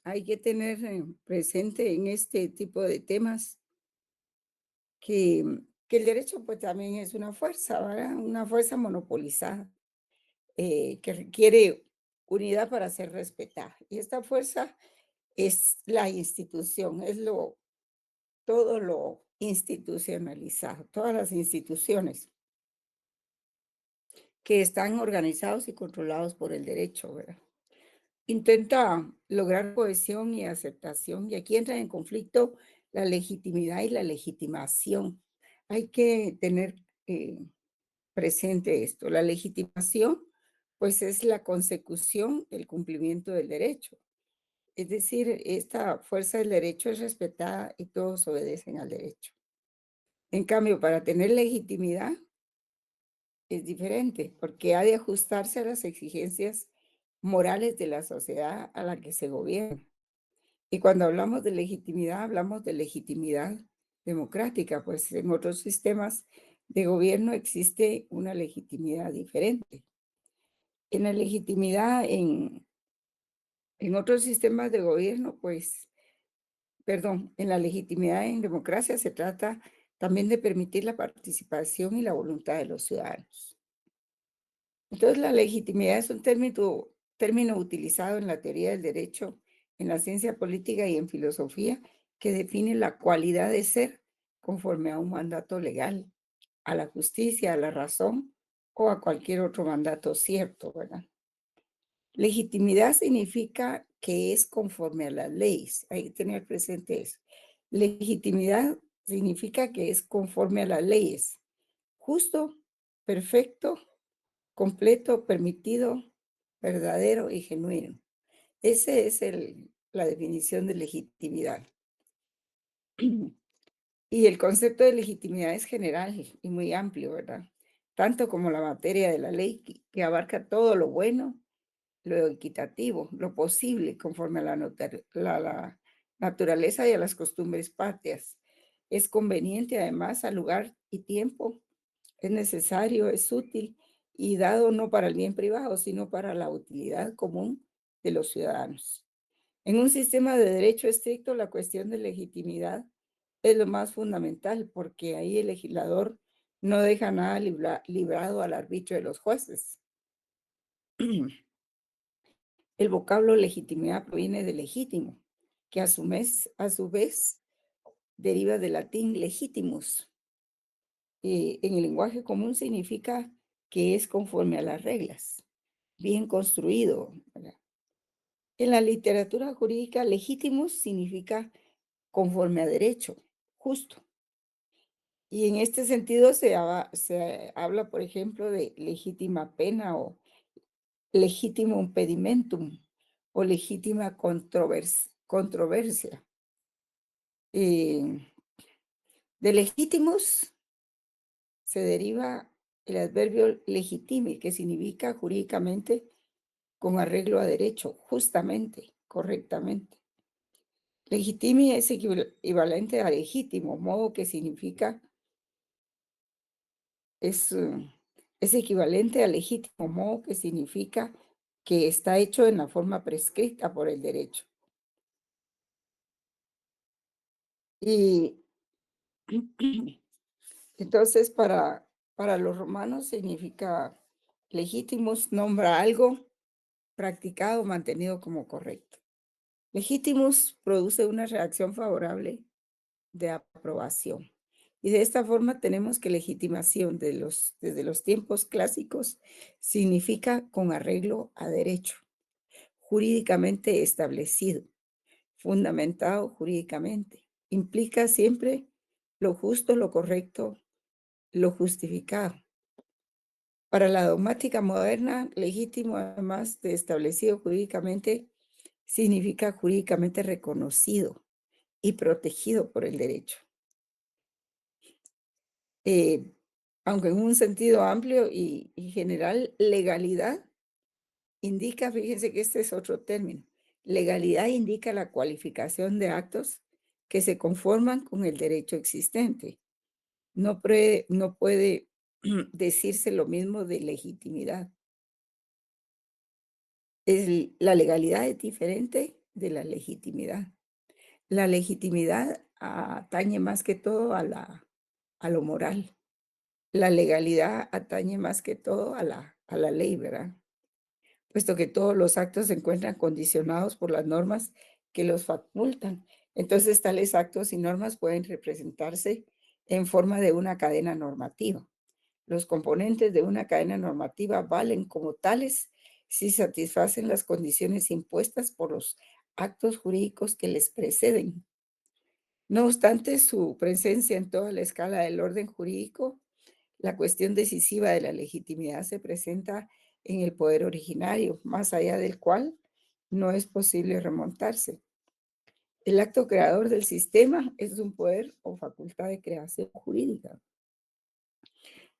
hay que tener presente en este tipo de temas que el derecho pues también es una fuerza, ¿verdad? Una fuerza monopolizada que requiere unidad para ser respetada. Y esta fuerza es la institución, es todo lo institucionalizado, todas las instituciones que están organizados y controlados por el derecho, ¿verdad? Intenta lograr cohesión y aceptación, y aquí entra en conflicto la legitimidad y la legitimación. Hay que tener presente esto. La legitimación, pues, es la consecución del cumplimiento del derecho. Es decir, esta fuerza del derecho es respetada y todos obedecen al derecho. En cambio, para tener legitimidad es diferente, porque ha de ajustarse a las exigencias morales de la sociedad a la que se gobierna. Y cuando hablamos de legitimidad, hablamos de legitimidad democrática, pues en otros sistemas de gobierno existe una legitimidad diferente. En la legitimidad en otros sistemas de gobierno, pues, perdón, en la legitimidad en democracia se trata también de permitir la participación y la voluntad de los ciudadanos. Entonces, la legitimidad es un término utilizado en la teoría del derecho, en la ciencia política y en filosofía, que define la cualidad de ser conforme a un mandato legal, a la justicia, a la razón o a cualquier otro mandato cierto, ¿verdad? Legitimidad significa que es conforme a las leyes. Hay que tener presente eso. Legitimidad significa que es conforme a las leyes. Justo, perfecto, completo, permitido, verdadero y genuino. Ese es la definición de legitimidad. Y el concepto de legitimidad es general y muy amplio, ¿verdad? Tanto como la materia de la ley que abarca todo lo bueno, lo equitativo, lo posible, conforme a la naturaleza y a las costumbres patrias. Es conveniente además al lugar y tiempo, es necesario, es útil y dado no para el bien privado, sino para la utilidad común de los ciudadanos. En un sistema de derecho estricto, la cuestión de legitimidad es lo más fundamental, porque ahí el legislador no deja nada librado al arbitrio de los jueces. El vocablo legitimidad proviene de legítimo, que a su vez deriva del latín legitimus. En el lenguaje común significa que es conforme a las reglas, bien construido, ¿verdad? En la literatura jurídica, legitimus significa conforme a derecho, justo. Y en este sentido se habla, por ejemplo, de legítima pena o legítimo impedimentum o legítima controversia. Eh, de legítimos se deriva el adverbio legitime, que significa jurídicamente con arreglo a derecho, justamente, correctamente. Legitime es equivalente a legítimo, modo que significa es, es equivalente a legítimo, modo que significa que está hecho en la forma prescrita por el derecho. Y entonces para los romanos significa legítimos, nombra algo practicado, mantenido como correcto. Legitimus produce una reacción favorable de aprobación. Y de esta forma tenemos que legitimación desde los tiempos clásicos significa con arreglo a derecho, jurídicamente establecido, fundamentado jurídicamente. Implica siempre lo justo, lo correcto, lo justificado. Para la dogmática moderna, legítimo, además de establecido jurídicamente, significa jurídicamente reconocido y protegido por el derecho. Aunque en un sentido amplio y general, legalidad indica, fíjense que este es otro término, legalidad indica la cualificación de actos que se conforman con el derecho existente. No puede decirse lo mismo de legitimidad. La legalidad es diferente de la legitimidad. La legitimidad atañe más que todo a lo moral. La legalidad atañe más que todo a la ley, ¿verdad? Puesto que todos los actos se encuentran condicionados por las normas que los facultan. Entonces, tales actos y normas pueden representarse en forma de una cadena normativa. Los componentes de una cadena normativa valen como tales si satisfacen las condiciones impuestas por los actos jurídicos que les preceden. No obstante su presencia en toda la escala del orden jurídico, la cuestión decisiva de la legitimidad se presenta en el poder originario, más allá del cual no es posible remontarse. El acto creador del sistema es un poder o facultad de creación jurídica.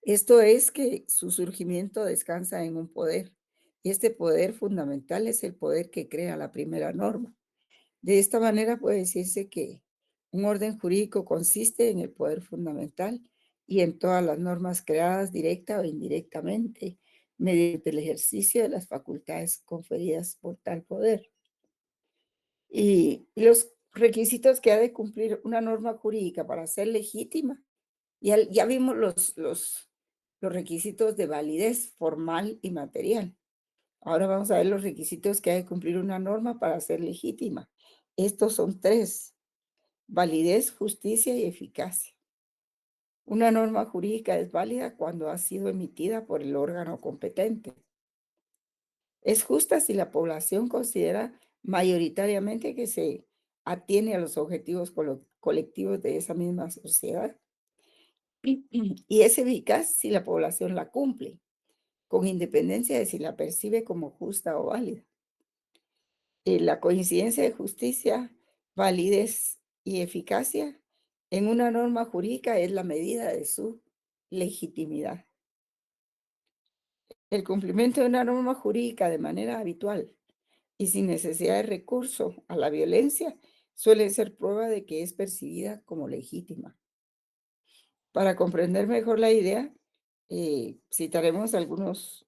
Esto es que su surgimiento descansa en un poder, y este poder fundamental es el poder que crea la primera norma. De esta manera puede decirse que un orden jurídico consiste en el poder fundamental y en todas las normas creadas directa o indirectamente mediante el ejercicio de las facultades conferidas por tal poder. Y los requisitos que ha de cumplir una norma jurídica para ser legítima, ya vimos los requisitos de validez formal y material. Ahora vamos a ver los requisitos que ha de cumplir una norma para ser legítima. Estos son tres: validez, justicia y eficacia. Una norma jurídica es válida cuando ha sido emitida por el órgano competente. Es justa si la población considera mayoritariamente que se atiene a los objetivos colectivos de esa misma sociedad. Y es eficaz si la población la cumple, con independencia de si la percibe como justa o válida. La coincidencia de justicia, validez y eficacia en una norma jurídica es la medida de su legitimidad. El cumplimiento de una norma jurídica de manera habitual y sin necesidad de recurso a la violencia suele ser prueba de que es percibida como legítima. Para comprender mejor la idea, citaremos algunos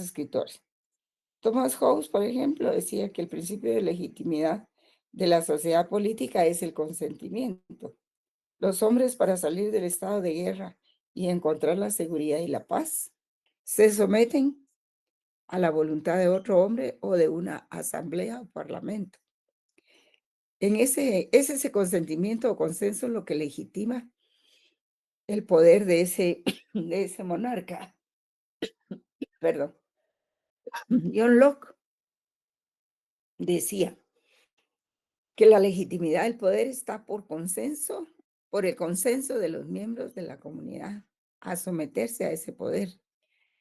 escritores. Thomas Hobbes, por ejemplo, decía que el principio de legitimidad de la sociedad política es el consentimiento. Los hombres, para salir del estado de guerra y encontrar la seguridad y la paz, se someten a la voluntad de otro hombre o de una asamblea o parlamento. Es ese consentimiento o consenso lo que legitima el poder de de ese monarca. Perdón. John Locke decía que la legitimidad del poder está por el consenso de los miembros de la comunidad a someterse a ese poder.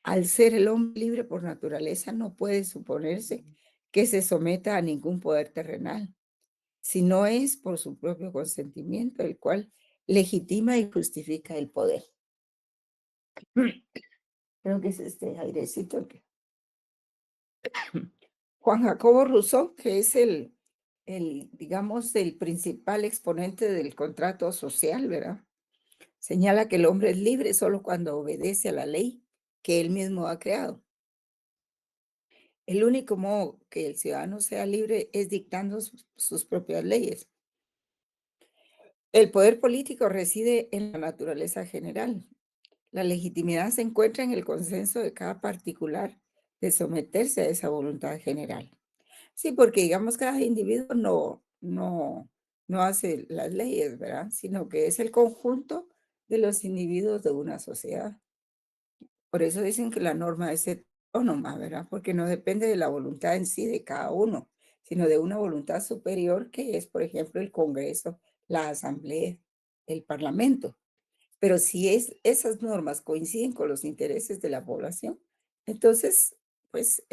Al ser el hombre libre por naturaleza, no puede suponerse que se someta a ningún poder terrenal, si no es por su propio consentimiento, el cual legitima y justifica el poder. Creo que es este airecito que Juan Jacobo Rousseau, que es digamos, el principal exponente del contrato social, ¿verdad? Señala que el hombre es libre solo cuando obedece a la ley que él mismo ha creado. El único modo que el ciudadano sea libre es dictando sus propias leyes. El poder político reside en la naturaleza general. La legitimidad se encuentra en el consenso de cada particular de someterse a esa voluntad general. Sí, porque digamos cada individuo no hace las leyes, ¿verdad? Sino que es el conjunto de los individuos de una sociedad. Por eso dicen que la norma es autónoma, ¿verdad? Porque no depende de la voluntad en sí de cada uno, sino de una voluntad superior que es, por ejemplo, el Congreso, la Asamblea, el Parlamento. Pero si esas normas coinciden con los intereses de la población, entonces, pues,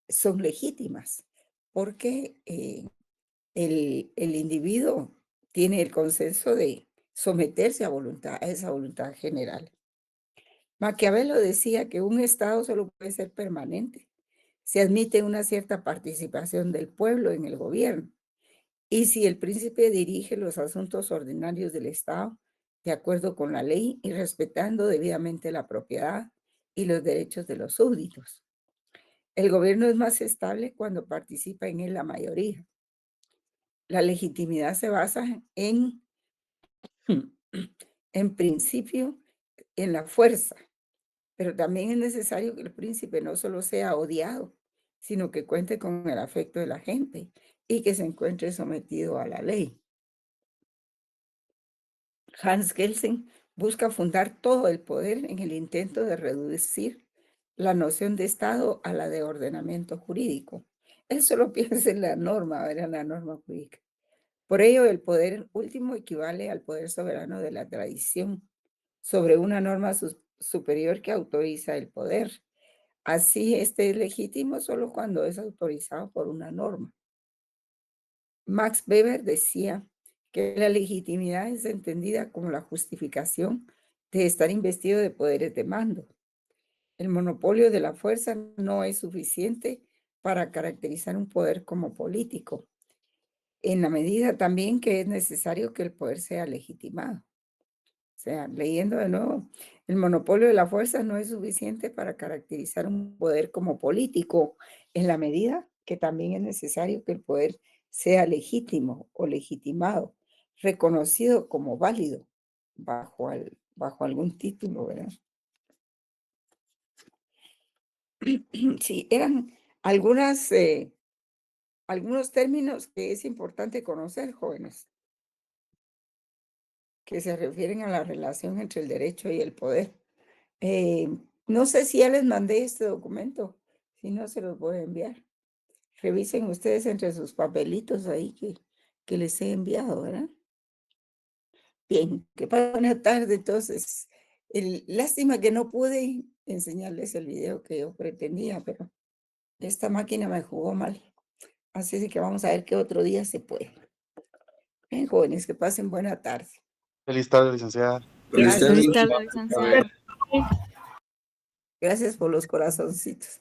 son legítimas, porque el individuo tiene el consenso de someterse a esa voluntad general. Maquiavelo decía que un Estado solo puede ser permanente si admite una cierta participación del pueblo en el gobierno y si el príncipe dirige los asuntos ordinarios del Estado de acuerdo con la ley y respetando debidamente la propiedad y los derechos de los súbditos. El gobierno es más estable cuando participa en él la mayoría. La legitimidad se basa en principio, en la fuerza, pero también es necesario que el príncipe no solo sea odiado, sino que cuente con el afecto de la gente y que se encuentre sometido a la ley. Hans Kelsen busca fundar todo el poder en el intento de reducir la noción de Estado a la de ordenamiento jurídico. Él solo piensa en la norma, ¿verdad? La norma jurídica. Por ello, el poder último equivale al poder soberano de la tradición sobre una norma superior que autoriza el poder. Así, este es legítimo solo cuando es autorizado por una norma. Max Weber decía que la legitimidad es entendida como la justificación de estar investido de poderes de mando. El monopolio de la fuerza no es suficiente para caracterizar un poder como político, en la medida también que es necesario que el poder sea legitimado. O sea, leyendo de nuevo, el monopolio de la fuerza no es suficiente para caracterizar un poder como político, en la medida que también es necesario que el poder sea legítimo o legitimado, reconocido como válido bajo algún título, ¿verdad? Sí, eran algunos términos que es importante conocer, jóvenes, que se refieren a la relación entre el derecho y el poder. No sé si ya les mandé este documento, Si no, se los voy a enviar. Revisen ustedes entre sus papelitos ahí que les he enviado, ¿verdad? Bien, que pasen buena tarde. Entonces, lástima que no pude enseñarles el video que yo pretendía, pero esta máquina me jugó mal. Así que vamos a ver qué otro día se puede. Bien, jóvenes, que pasen buena tarde. Feliz tarde, licenciada. Gracias. Feliz tarde, licenciada. Gracias por los corazoncitos.